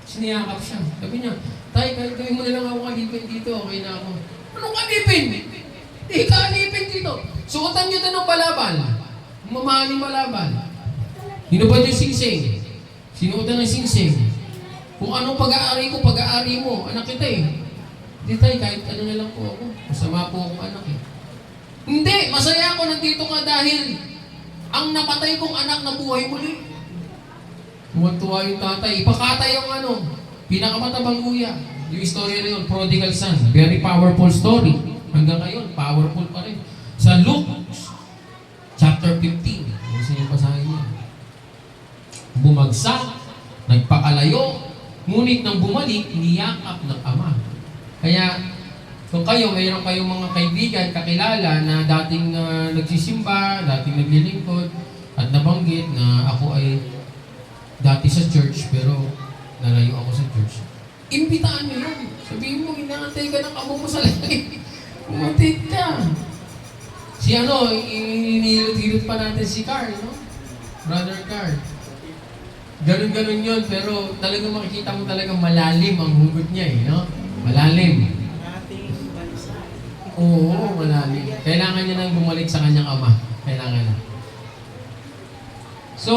Siniyakap siya. Sabi niya, tay, gawin mo na lang ako alipin dito, okay na ako. Anong alipin? Hindi ka alipin dito. Suotan niyo na ng balabal. Mamahaling balabal. Hinubad yung singsing. Sinuotan ng singsing. Kung anong pag-aari ko, pag-aari mo. Anak kita eh. Hindi tay, kahit ano na lang po ako. Masama po akong anak eh. Hindi! Masaya ako nandito ka dahil ang napatay kong anak na buhay muli. Tuwan-tuwa yung tatay. Ipakatay yung pinakamatabang kuya. Yung istorya na yun, prodigal son. Very powerful story. Hanggang ngayon, powerful pa rin. Sa Luke, chapter 15. Gusto niyo basahin niya. Bumagsak, nagpakalayo, ngunit nang bumalik, niyakap ng ama. Kaya, kung kayo, mayroon kayong mga kaibigan, kakilala na dating nagsisimba, dating naglilingkod, at nabanggit na ako ay dati sa church, pero nalayo ako sa church. Imbitaan mo yan. Sabihin mo, inaantay ka ng amo mo sa langit. Umatit ka. Si inilot-hilot pa natin si Carl, no? Brother Carl. Ganun-ganun yun, pero talagang makikita mo talagang malalim ang hugot niya, no? Malalim. Ating bansa. Oo, malalim. Kailangan niya nang bumalik sa kanyang ama. Kailangan na. So,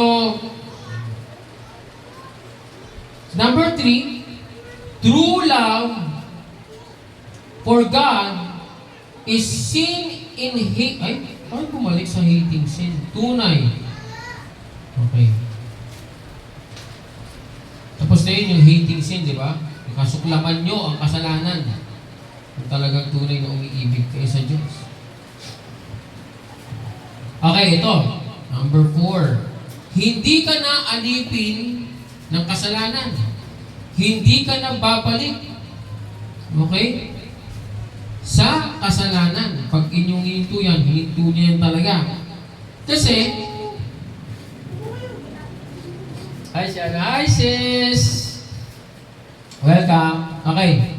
number 3, true love for God is seen in hate. Ay, bakit bumalik sa hating sin? Tunay. Okay. Tapos na yun yung hating sin, di ba? Kasuklaman nyo ang kasalanan. Kung talagang tunay na umiibig kayo sa Diyos. Okay, ito. Number 4. Hindi ka na alipin ng kasalanan. Hindi ka na babalik. Okay? Sa kasalanan. Pag inyong hinto yan, hinto niya yan talaga. Kasi, hi sis! Welcome. Okay.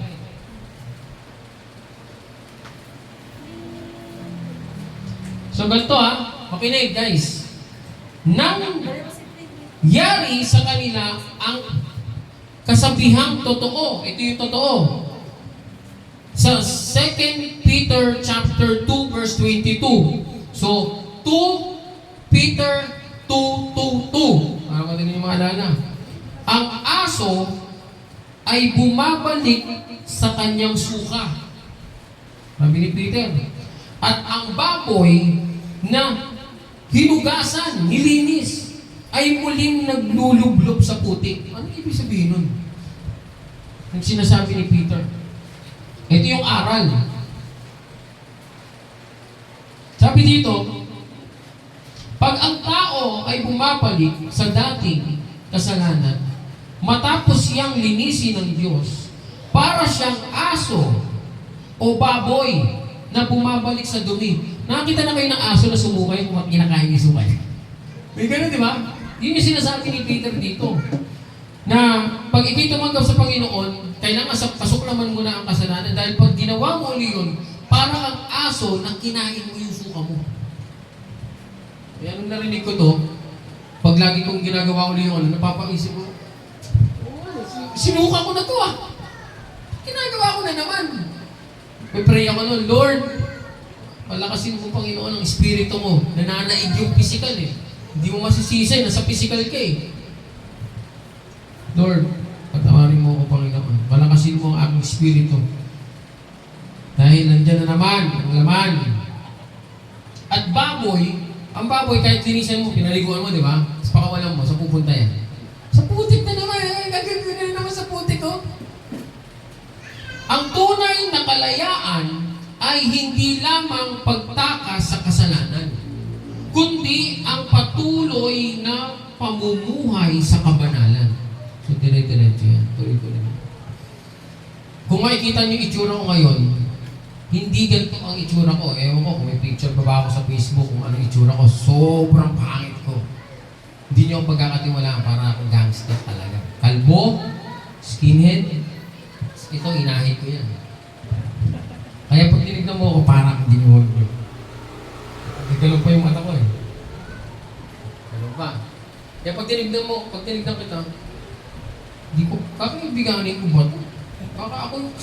So, ganito makinig guys. Nang yari sa kanila ang kasabihang totoo. Ito yung totoo. Sa 2 Peter chapter 2 verse 22. So, 2 Peter 2:2. Para madali niyo maalala. Ang aso ay bumabalik sa kanyang suka. Sabi ni Peter. At ang baboy na hinugasan, nilinis, ay muling naglulublob sa putik. Ano ibig sabihin nun? Ang sinasabi ni Peter. Ito yung aral. Sabi dito, pag ang tao ay bumabalik sa dating kasalanan, matapos siyang linisin ng Diyos, para siyang aso o baboy na bumabalik sa dumi. Nakita na kayo ng aso na sumukay kung kinakain yung sukay? May ganun, di ba? Yun yung sinasabi ni Peter dito. Na pag ikay tumanggap sa Panginoon, kailangan kasuklaman mo na ang kasalanan dahil pag ginawa mo ulit yun, parang ang aso na kinain mo yung suka mo. Kaya nung narinig ko to, pag lagi kong ginagawa ulit yun, napapaisip ko, sinuka ko na to ah. Ginagawa ko na naman. May pray ako nun, Lord, palakasin mo Panginoon ang espiritu mo. Nananaig yung physical eh. Hindi mo masisisay, nasa physical ka eh. Lord, patawarin mo ako Panginoon. Palakasin mo ang aking espiritu. Dahil nandyan na naman ang laman. At baboy, ang baboy kahit linisan mo, pinaliguan mo, di ba? Tapos pakawalan mo, sa pupunta yan. Sa putik na naman, gagawin na naman sa putik, oh. Ang tunay na kalayaan ay hindi lamang pagtakas sa kasalanan, kundi ang patuloy na pamumuhay sa kabanalan. So, dire-diretso yan. Tuloy-tuloy. Kung makikita niyo yung itsura ko ngayon, hindi ganito ang itsura ko. Ewan ko, kung may picture pa ba ako sa Facebook kung anong itsura ko, sobrang pangit ko. Hindi niyo ako pagkakatiwalaan para akong gangster talaga. Kalbo, skinhead, ito, inahin ko yan. Kaya pag tinignan mo ako, parang dinuhod ko. Naggalong pa yung mata ko eh. Galong pa. Kaya pag tinignan mo, pag tinignan kita, hindi ko, kakaibiganin ko ba ito? Baka ako yung,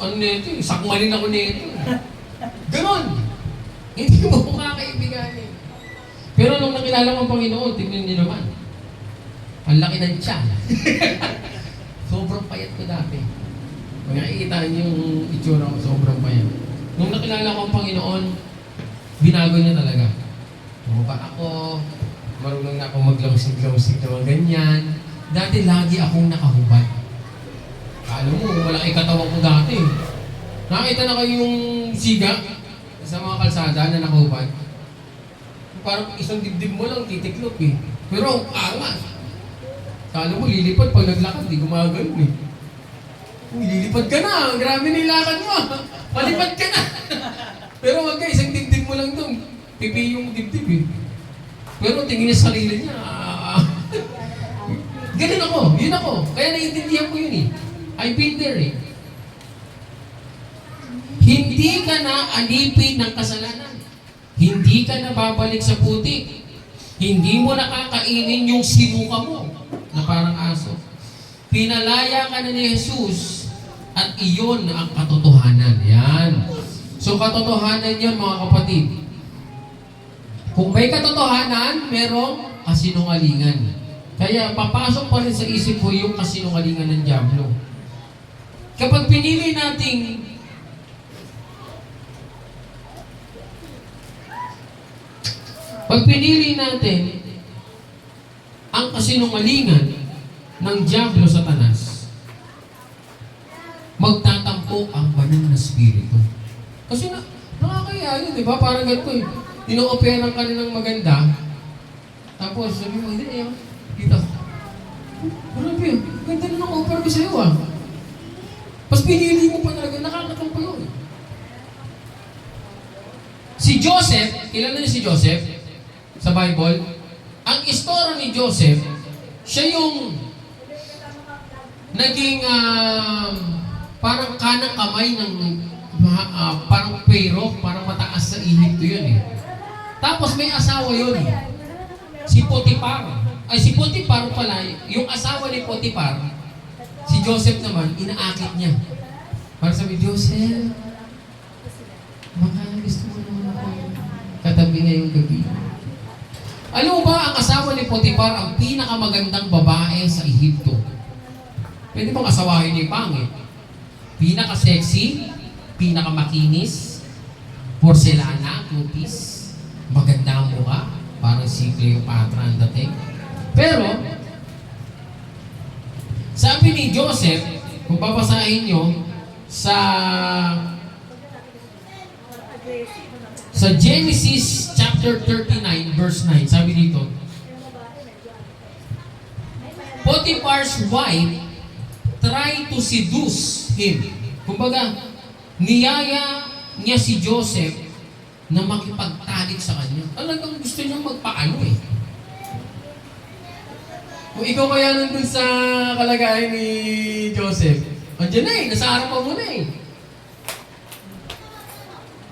ano nito eh, sakmalin ako nito eh. Ganon! Hindi mo ko kakaibiganin. Pero nung nakilala mo ang Panginoon, tingnan niyo naman. Ang laki ng tiyan. Sobrang payat ko dati. Kung nakikita niyo yung itsura ko, sobrang payat. Nung nakilala ko ang Panginoon, binago niya talaga. Mukha ako, marunong na akong maglamusig-lamusig na ganyan. Dati lagi akong nakahubad. Alam mo, malaki katawan ko dati. Nakita na kayo yung siga sa mga kalsada na nakahubad. Parang isang dibdib mo lang, titiklop eh. Pero angas. Kala mo, lilipad pag naglakad, di gumagano eh. Uy, lilipad ka na, grabe na ilakad mo. Palipad ka na. Pero wag ka, isang dibdib mo lang doon. Pipi yung dibdib eh. Pero tingin niya sa sarili niya. Ganun ako, yun ako. Kaya naiintindihan ko yun eh. I've been there eh. Hindi ka na alipin ng kasalanan. Hindi ka na babalik sa putik. Hindi mo nakakainin yung sinuka mo na parang aso. Pinalaya ka na ni Jesus at iyon ang katotohanan. Yan. So katotohanan yan mga kapatid. Kung may katotohanan, merong kasinungalingan. Kaya papasok pa rin sa isip ko yung kasinungalingan ng dyablo. Kapag pinili nating natin ang kasinungalingan ng dyablo Satanas, magtatampo ang banal na spirito. Kasi nakakaya yun, di ba? Parang ganito eh. Ino-operan ka na ng maganda, tapos sabi mo, hindi eh, dito. Grabe, ganda na ng offer ko sa'yo ah. Pas pinili mo pa talaga, nakakatampo yun. Si Joseph, kilala niyo si Joseph sa Bible? Ang istorya ni Joseph, siya yung naging parang kanang kamay ng parang Pharaoh, parang mataas sa Egypto yun eh. Tapos may asawa yun. Si Potiphar. Ay, si Potiphar pala, yung asawa ni Potiphar, si Joseph naman, inaakit niya. Parang sabi, Joseph, baka gusto mo naman ako katabi ngayong gabi. Alam mo ba, ang asawa ni Potiphar ang pinakamagandang babae sa Ehipto? Pwede bang asawahin niya yung pangit? Pinaka-sexy, pinaka-makinis, porcelana, kupis, maganda ang mukha, parang si Cleopatra ang dating. Pero, sabi ni Joseph, kung babasahin nyo, sa Genesis chapter 39 verse 9, sabi dito, Potiphar's wife tried to seduce him. Kumbaga, niyaya niya si Joseph na makipagtalik sa kanya. Talagang gusto niyang magpaano eh. Kung ikaw kaya nandun sa kalagayan ni Joseph, andyan na eh, nasa harapan mo na eh.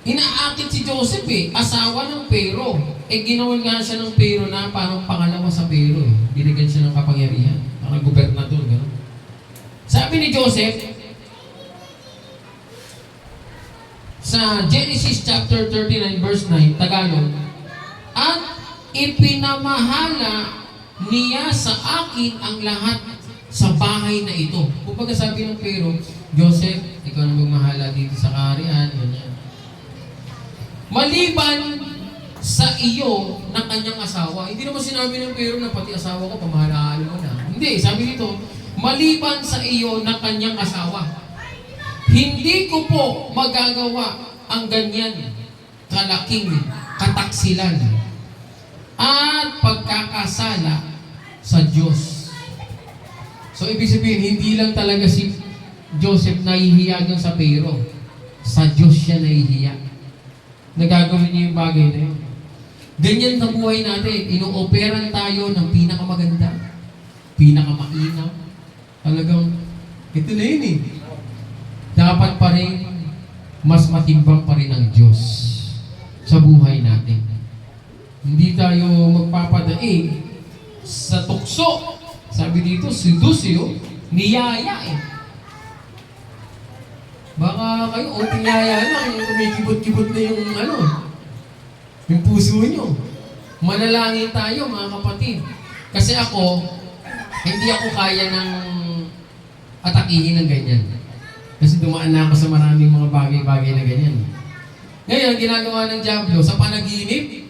Inaakit si Joseph eh, asawa ng Pero. Eh ginawan nga siya ng Pero na parang pangalawa sa Pero eh. Binigyan siya ng kapangyarihan. Parang gobernador, gano'n. Sabi ni Joseph, sa Genesis chapter 39 verse 9, Tagalog, at ipinamahala niya sa akin ang lahat sa bahay na ito. Kumbaga sabi ng Pero, Joseph, ikaw na magmahala dito sa kaharian, ganyan. Maliban sa iyo ng kanyang asawa. Hindi naman sinabi ng Pero na pati asawa ko, pamahalaan mo na. Hindi, sabi dito, maliban sa iyo ng kanyang asawa. Hindi ko po magagawa ang ganyan kalaking kataksilan at pagkakasala sa Diyos. So, ibig sabihin, hindi lang talaga si Joseph nahihiya dun sa Pero. Sa Diyos siya nahihiya. Nagagawin niya yung bagay na yun. Ganyan sa buhay natin. Ino-operan tayo ng pinakamaganda, pinakamainaw. Talagang, ito na yun eh. Dapat pa rin, mas matimbang pa rin ang Diyos sa buhay natin. Hindi tayo magpapadaig sa tukso. Sabi dito, sedusyo, niyaya eh. Baka kayo, tiyaya lang, kumikibot-kibot na yung puso nyo. Manalangin tayo, mga kapatid. Kasi ako, hindi ako kaya ng atakihin ng ganyan. Kasi dumaan na ako sa maraming mga bagay-bagay na ganyan. Ngayon, ginagawa ng Diablo, sa panaginip,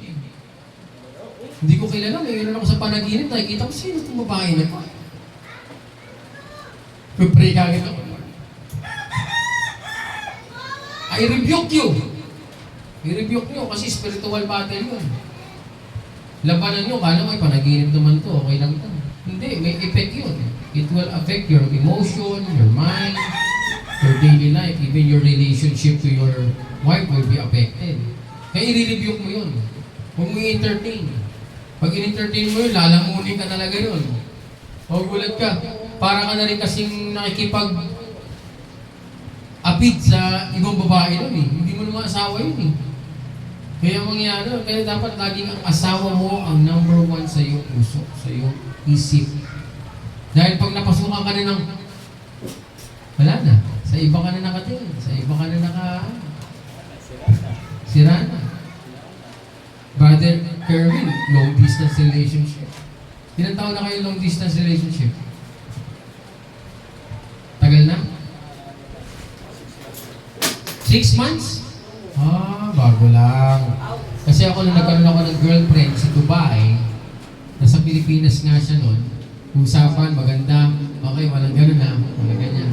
hindi ko kilala, may gano'n ako sa panaginip, nakikita ko, sino itong babae na ito? Pupray ka agad ako. I rebuke you. I-rebuke nyo kasi spiritual battle yun. Labanan nyo, kala may panaginip naman to, okay lang to. Hindi, may effect yun. It will affect your emotion, your mind, your daily life, even your relationship to your wife will be affected. Kaya i-rebuke mo yun. Huwag mo i-entertain. Pag in-entertain mo yun, lalamunin ka talaga yun. O gulat ka. Para ka na rin kasing nakikipag apid sa ibang babae nun eh. Hindi mo naman asawa yun eh. Kaya mangyayari, kaya dapat laging ang asawa mo ang number one sa iyong puso, sa iyong isip. Dahil pag napasukan ka na ng, wala na. Sa iba ka na nakatingin. Sa iba ka na sira na. Brother Kerwin, long distance relationship. Ilang taon na kayo long distance relationship? Tagal na? 6 months? Bago lang. Kasi ako nung nagkaroon ako ng girlfriend sa Dubai, nasa Pilipinas nga siya noon, usapan, maganda, okay, walang gano'n na, walang ganyan.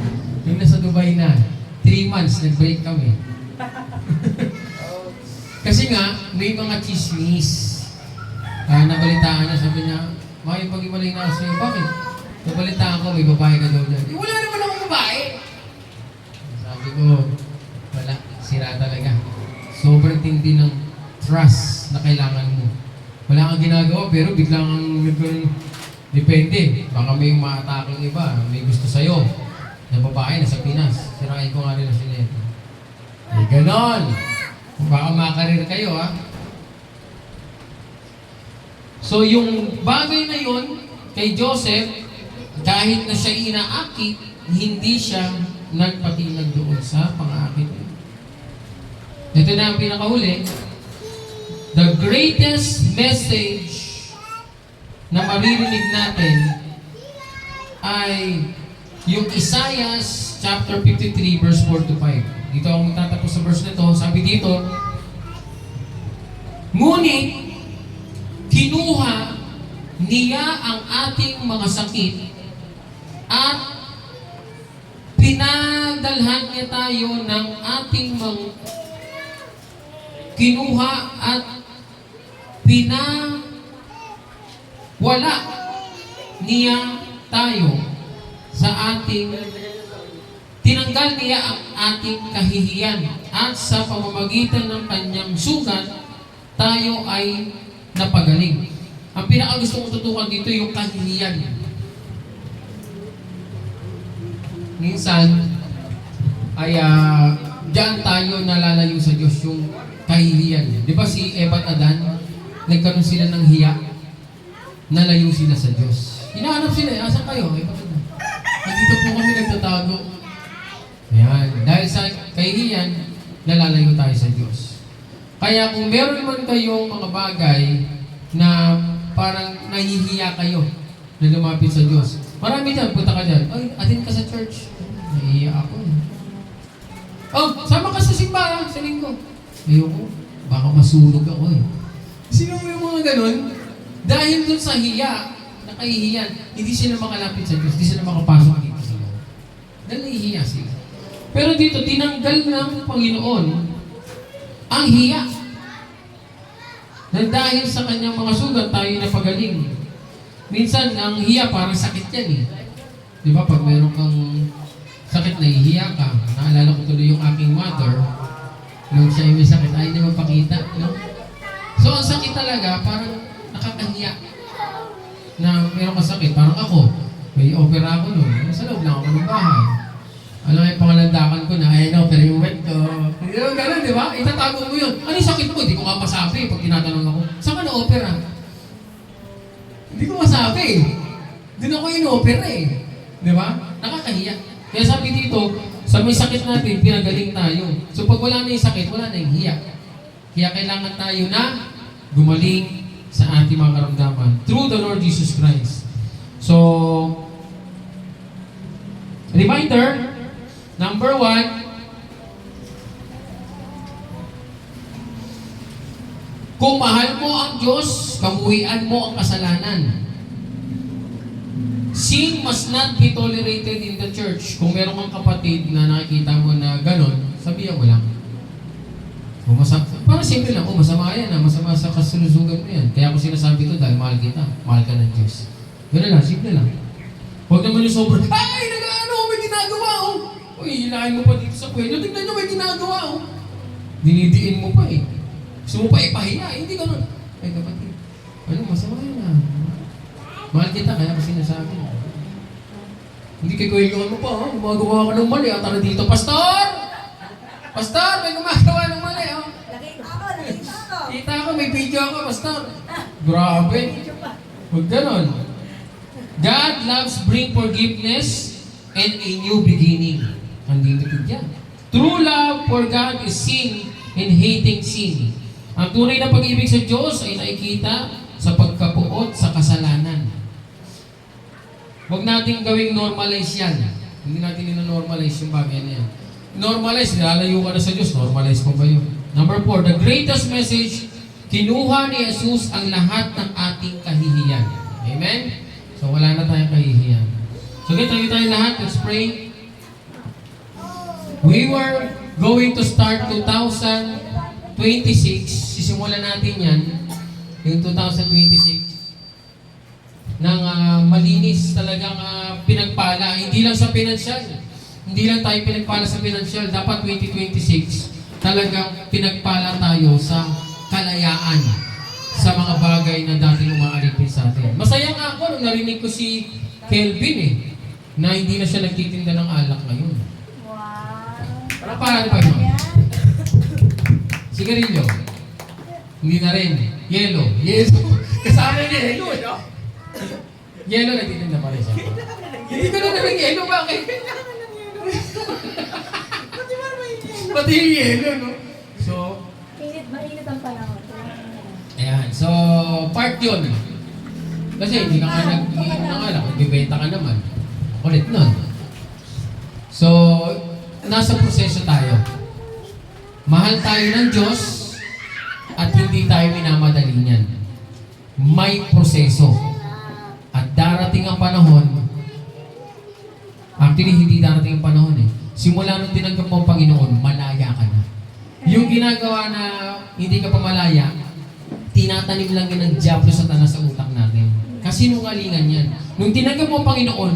Yung nasa Dubai na, 3 months, nag-break kami. Kasi nga, may mga chismis. Nabalitaan niya, sabi niya, makipag-iwalay na ako sa'yo. Bakit? Nabalitaan ko, may babae ka daw dyan. Wala naman akong babae! Sabi ko, wala, sira talaga. Sobrang tindi ng trust na kailangan mo. Wala kang ginagawa, pero biglang nagkaroon, depende. Baka may maatake ng iba, may gusto sa'yo. Na babae, nasa Pinas. Sirain ko nga rin na sineta. Eh, ganon! Baka makarir kayo, ha? So, yung bagay na yun, kay Joseph, kahit na siya inaakit, hindi siya nagpatinag doon sa pang-aakit. Ito na ang pinakahuli. the greatest message na maririnig natin ay yung Isaiah chapter 53 verse 4 to 5. Dito ako magtatapos sa verse na to. Sabi dito, ngunit kinuha niya ang ating mga sakit at pinadalhan niya tayo ng ating mga kinuha at pinawala niya tayo sa ating tinanggal niya ang ating kahihiyan at sa pamamagitan ng kanyang sugat tayo ay napagaling. Ang pinakagusto kong tutukan dito yung kahihiyan. Minsan ay diyan tayo nalalayo sa Diyos yung kahihiyan. Di ba si Eva at Adan, nagkaroon sila ng hiya, nalayo sila sa Diyos. Hinahanap sila, asan kayo? Eva at Adan. Nandito po kami nagtatago. Ayan. Dahil sa kahihiyan, nalalayo tayo sa Diyos. Kaya kung meron man kayong mga bagay na parang nahihiya kayo na lumapit sa Diyos, marami dyan, punta ka dyan. Ay, atin ka sa church. Nahihiya ako. Oh, sama ka sa simbahan sa linggo. Ayoko, baka masunog ako eh. Sino mo yung mga ganun? Dahil dun sa hiya, nakahihiyan, hindi sila makalapit sa Diyos, hindi sila makapasok dito sa Lord. Dahil nahihiya sila. Pero dito, tinanggal ng Panginoon ang hiya. Na dahil sa kanyang mga sugat, tayo napagaling. Minsan, ang hiya parang sakit yan eh. Di ba, pag meron kang sakit na hihiya ka, naalala ko tuloy yung aking mother, nung siya may sakit, ayaw niya magpakita. No? So, ang sakit talaga, parang nakakahiya. Na meron kang sakit, parang ako, may opera ako noon, sa loob lang ako ng bahay. Alam yung pangalandakan ko na, ayun, pero yung wet ko. Hindi naman gano'n, di ba? Itatago mo yun. Ano yung sakit mo? Hindi ko nga masabi pag tinatanong ako. Saan ka na-opera? Hindi ko masabi. Doon ako in-opera eh. Di ba? Nakakahiya. Kaya sabi dito, sa may sakit natin, pinagaling tayo. So pag wala na yung sakit, wala na yung hiya. Kaya kailangan tayo na gumaling sa ating mga karamdaman through the Lord Jesus Christ. So, reminder, number 1, kung mahal mo ang Diyos, kamuhian mo ang kasalanan. Sin must not be tolerated in the church. Kung meron kang kapatid na nakikita mo na gano'n, sabihan mo lang. Parang simple lang, masama yan masama sa kasulusugan mo yan. Kaya ako sinasabi ito dahil mahal kita, mahal ka ng Diyos. Gano'n lang, simple lang. Huwag naman yung sobrang, ay, may ginagawa Uy, hilahin mo pa dito sa kwento, tignan nyo, may ginagawa Dinidiin mo pa eh. Gusto mo pa ipahiya, hindi gano'n. Ay kapatid, masama yan Mahal kita, kaya kasi sinasabi. Hindi kay kuya mo pa, gumagawa ka ng mali, tara dito, Pastor! Pastor, may gumagawa ng mali, Nakita ko. Kita ko, may video ako, Pastor. Grabe. Huwag ganon. God loves bring forgiveness and a new beginning. Andito po dyan. True love for God is sin and hating sin. Ang tunay na pag-ibig sa Diyos ay nakikita sa pagkapuot sa kasalanan. Huwag natin gawing normalize yan. Hindi natin ino-normalize yung bagay na yan. Normalize, nilalayo ka na sa Diyos, normalize mo ba yun? Number 4, the greatest message, kinuha ni Jesus ang lahat ng ating kahihiyan. Amen? So wala na tayong kahihiyan. So tayo lahat, let's pray. We were going to start 2026, sisimulan natin yan, yung 2026, ng malinis talagang pinagpala, hindi lang sa pinansyal. Hindi lang tayo pinagpala sa pinansyal. Dapat 2026, talagang pinagpala tayo sa kalayaan, sa mga bagay na dati umaalipin sa atin. Masaya nga ako nung narinig ko si Kelvin na hindi na siya nagtitinda ng alak ngayon. Wow. Para pa yun? Sigarilyo? Hindi na rin. Yelo. Kasama niya yelo. Yelo, nagtitinda pa rin siya. Hindi ka na naman yelo, bakit? Pati yung yelo, no? So, Mainit ang panahon. Ayan, so part yun. Kasi hindi ka nga nagbibenta ka naman. Ulit nun. So, nasa proseso tayo. Mahal tayo ng Diyos at hindi tayo minamadali niyan. May proseso. At darating ang panahon, actually hindi darating ang panahon eh. Simula nung tinanggap mo ang Panginoon, malaya ka na. Yung ginagawa na hindi ka pa malaya, tinatanim lang yan ng Diablo Satanas sa utak natin. Kasi nungalingan yan. Nung tinanggap mo ang Panginoon,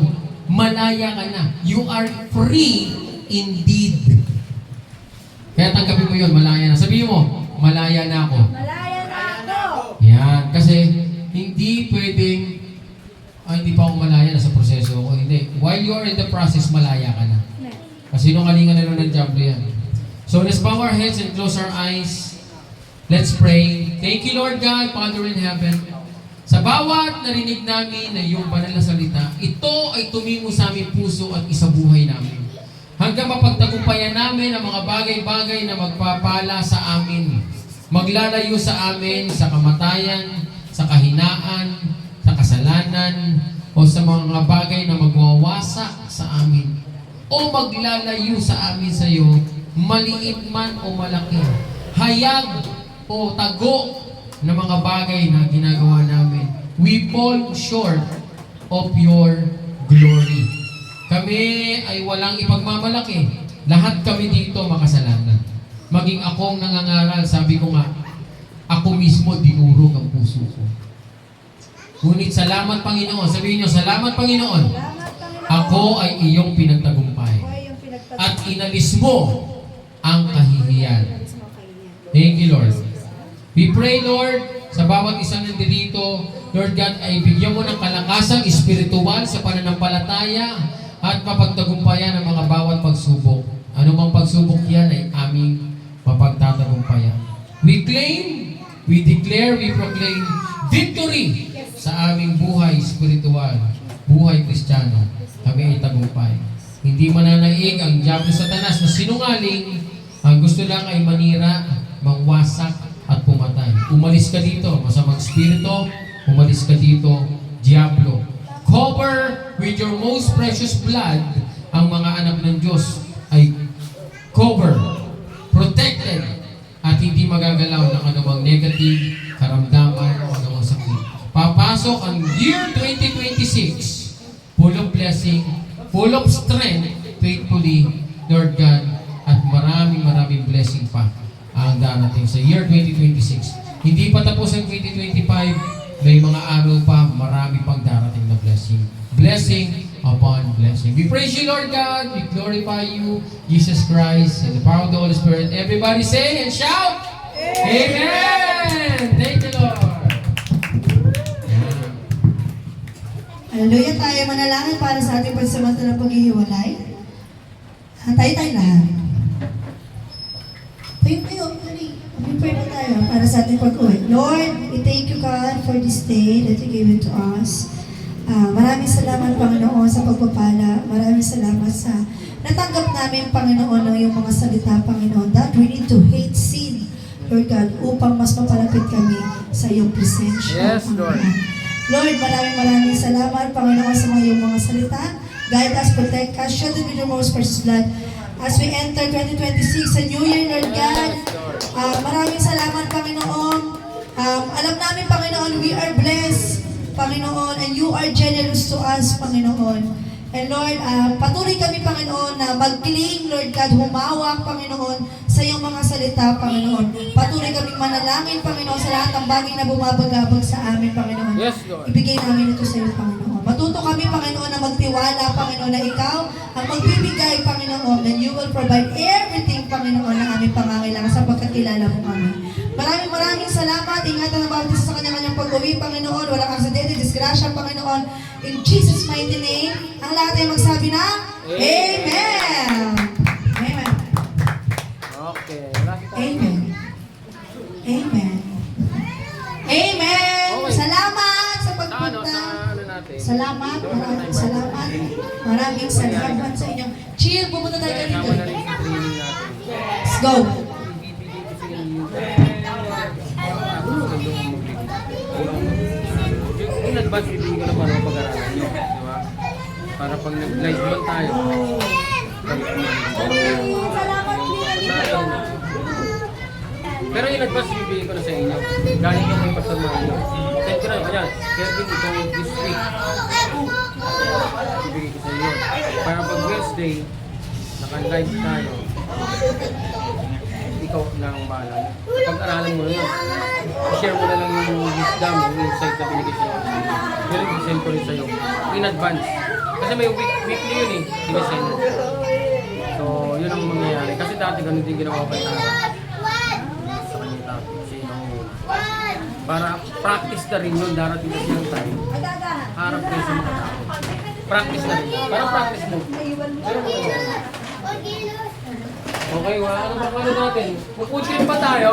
malaya ka na. You are free indeed. Kaya tanggapin mo yun, malaya na. Sabihin mo, malaya na ako. Malaya na ako. Yan. Kasi hindi pwedeng, hindi pa ako malaya na sa proseso ko. Hindi. While you are in the process, malaya ka na. Kasi nungalingan na ng Diablo yan. So let's bow our heads and close our eyes. Let's pray. Thank you, Lord God, Father in heaven. Sa bawat narinig namin na iyong banal na salita, ito ay tumingo sa aming puso at isabuhay namin. Hanggang mapagtagumpayan namin ang mga bagay-bagay na magpapala sa amin. Maglalayo sa amin sa kamatayan, sa kahinaan, sa kasalanan, o sa mga bagay na magwawasak sa amin. O maglalayo sa amin sa iyo, maliit man o malaki. Hayag o tago na mga bagay na ginagawa namin. We fall short of your glory. Kami ay walang ipagmamalaki. Lahat kami dito makasalanan. Maging akong nangangaral, sabi ko nga, ako mismo dinurog ang puso ko. Ngunit salamat Panginoon. Sabihin niyo, salamat Panginoon. Salamat, Panginoon. Ako ay iyong pinagtagumpay. Ako ay yung pinagtagumpay. At inalis mo ang kahihiyan. Thank you, Lord. We pray, Lord, sa bawat isang nandito, Lord God, ay bigyan mo ng kalakasang espiritual sa pananampalataya at mapagtagumpayan ang mga bawat pagsubok. Ano mang pagsubok yan ay aming mapagtatagumpayan. We claim, we declare, we proclaim victory sa aming buhay espiritual, buhay Kristiyano. Kami ay tagumpay. Hindi mananaig ang Diablo Satanas na sinungaling, ang gusto lang ay manira, mangwasak, at pumatay. Umalis ka dito, masamang spirito, umalis ka dito, Diablo. Cover with your most precious blood ang mga anak ng Diyos ay cover, protected, at hindi magagalaw ng anumang negative, karamdaman, o anumang sakit. Papasok ang year 2026, full of blessing, full of strength, faithfully, Lord God, at maraming blessing pa ang darating sa year 2026. Hindi pa tapos ang 2025, may mga araw pa, marami pang darating na blessing. Blessing upon blessing. We praise you, Lord God. We glorify you, Jesus Christ, in the power of the Holy Spirit. Everybody say and shout, Amen! Thank you, Lord. Ayan. Hallelujah, tayo manalangin para sa ating pansamantalang paghihiwalay. Tayo lahat. Tayo, pray po tayo para sa ating pag-uwi. Lord, we thank you, God, for this day that you gave it to us. Maraming salamat, Panginoon, sa pagpapala. Maraming salamat sa natanggap namin, Panginoon, ng iyong mga salita, Panginoon, that we need to hate sin, Lord God, upang mas mapalapit kami sa iyong presensya. Yes, Lord. Lord, maraming salamat, Panginoon, sa mga iyong mga salita. Guide us, protect us, shield us with your most precious blood. As we enter 2026, a new year, Lord God, maraming salamat, Panginoon. Alam namin, Panginoon, we are blessed, Panginoon, and you are generous to us, Panginoon. And Lord, patuloy kami, Panginoon, na mag-cling, Lord God, humawak, Panginoon, sa iyong mga salita, Panginoon. Patuloy kaming manalangin, Panginoon, sa lahat ng bagay na bumabagabag sa amin, Panginoon. Yes, Lord. Ibigay namin ito sa iyo, Panginoon. Matuto kami, Panginoon, na magtiwala, Panginoon, na ikaw ang magbibigay, Panginoon, and you will provide everything, Panginoon, na aming pangangailangan sapagkat kilala mo kami. Maraming salamat. Ingatan ang bawat isa sa kanyang pag-uwi, Panginoon. Walang aksidente, disgrasya, Panginoon. In Jesus' mighty name, ang lahat ay magsabi na, Amen! Amen. Okay. Amen. Amen. Amen! Salamat sa pagpunta. natin? Salamat. Maraming salamat sa inyo. Chill, pupunta tayo dito. Kasama na rin sa training natin. Let's go! Ibibigay kasi ng advance, bibigyan ko na para pag-aralan nyo. Di ba? Para pag nag-live naman tayo. Salamat din Tayo. Pero in advance, bibigyan ko na sa inyo. Galing yung may pasamahan nyo. Send ko na, ayan, Kevin, ito this week. Bibigyan ko sa inyo. Para pag Wednesday, naka-live tayo. Ikaw na ang bahala. Pag-aralan mo na yun. I-share mo na lang yung wisdom, yung insight na binigay sa'yo. Pero i-send ko rin sa'yo. In advance. Kasi may weekly yun eh. I-send mo. So, yun ang mangyayari. Kasi dati ganun din ginawa ko tayo. Sa kanila. Kasi para practice na rin yun. Darating kasi yung time. Harap kayo sa mga tao. Practice na rin. Para practice mo. Pero okay, wala na ba natin? Mag-food trip ba tayo?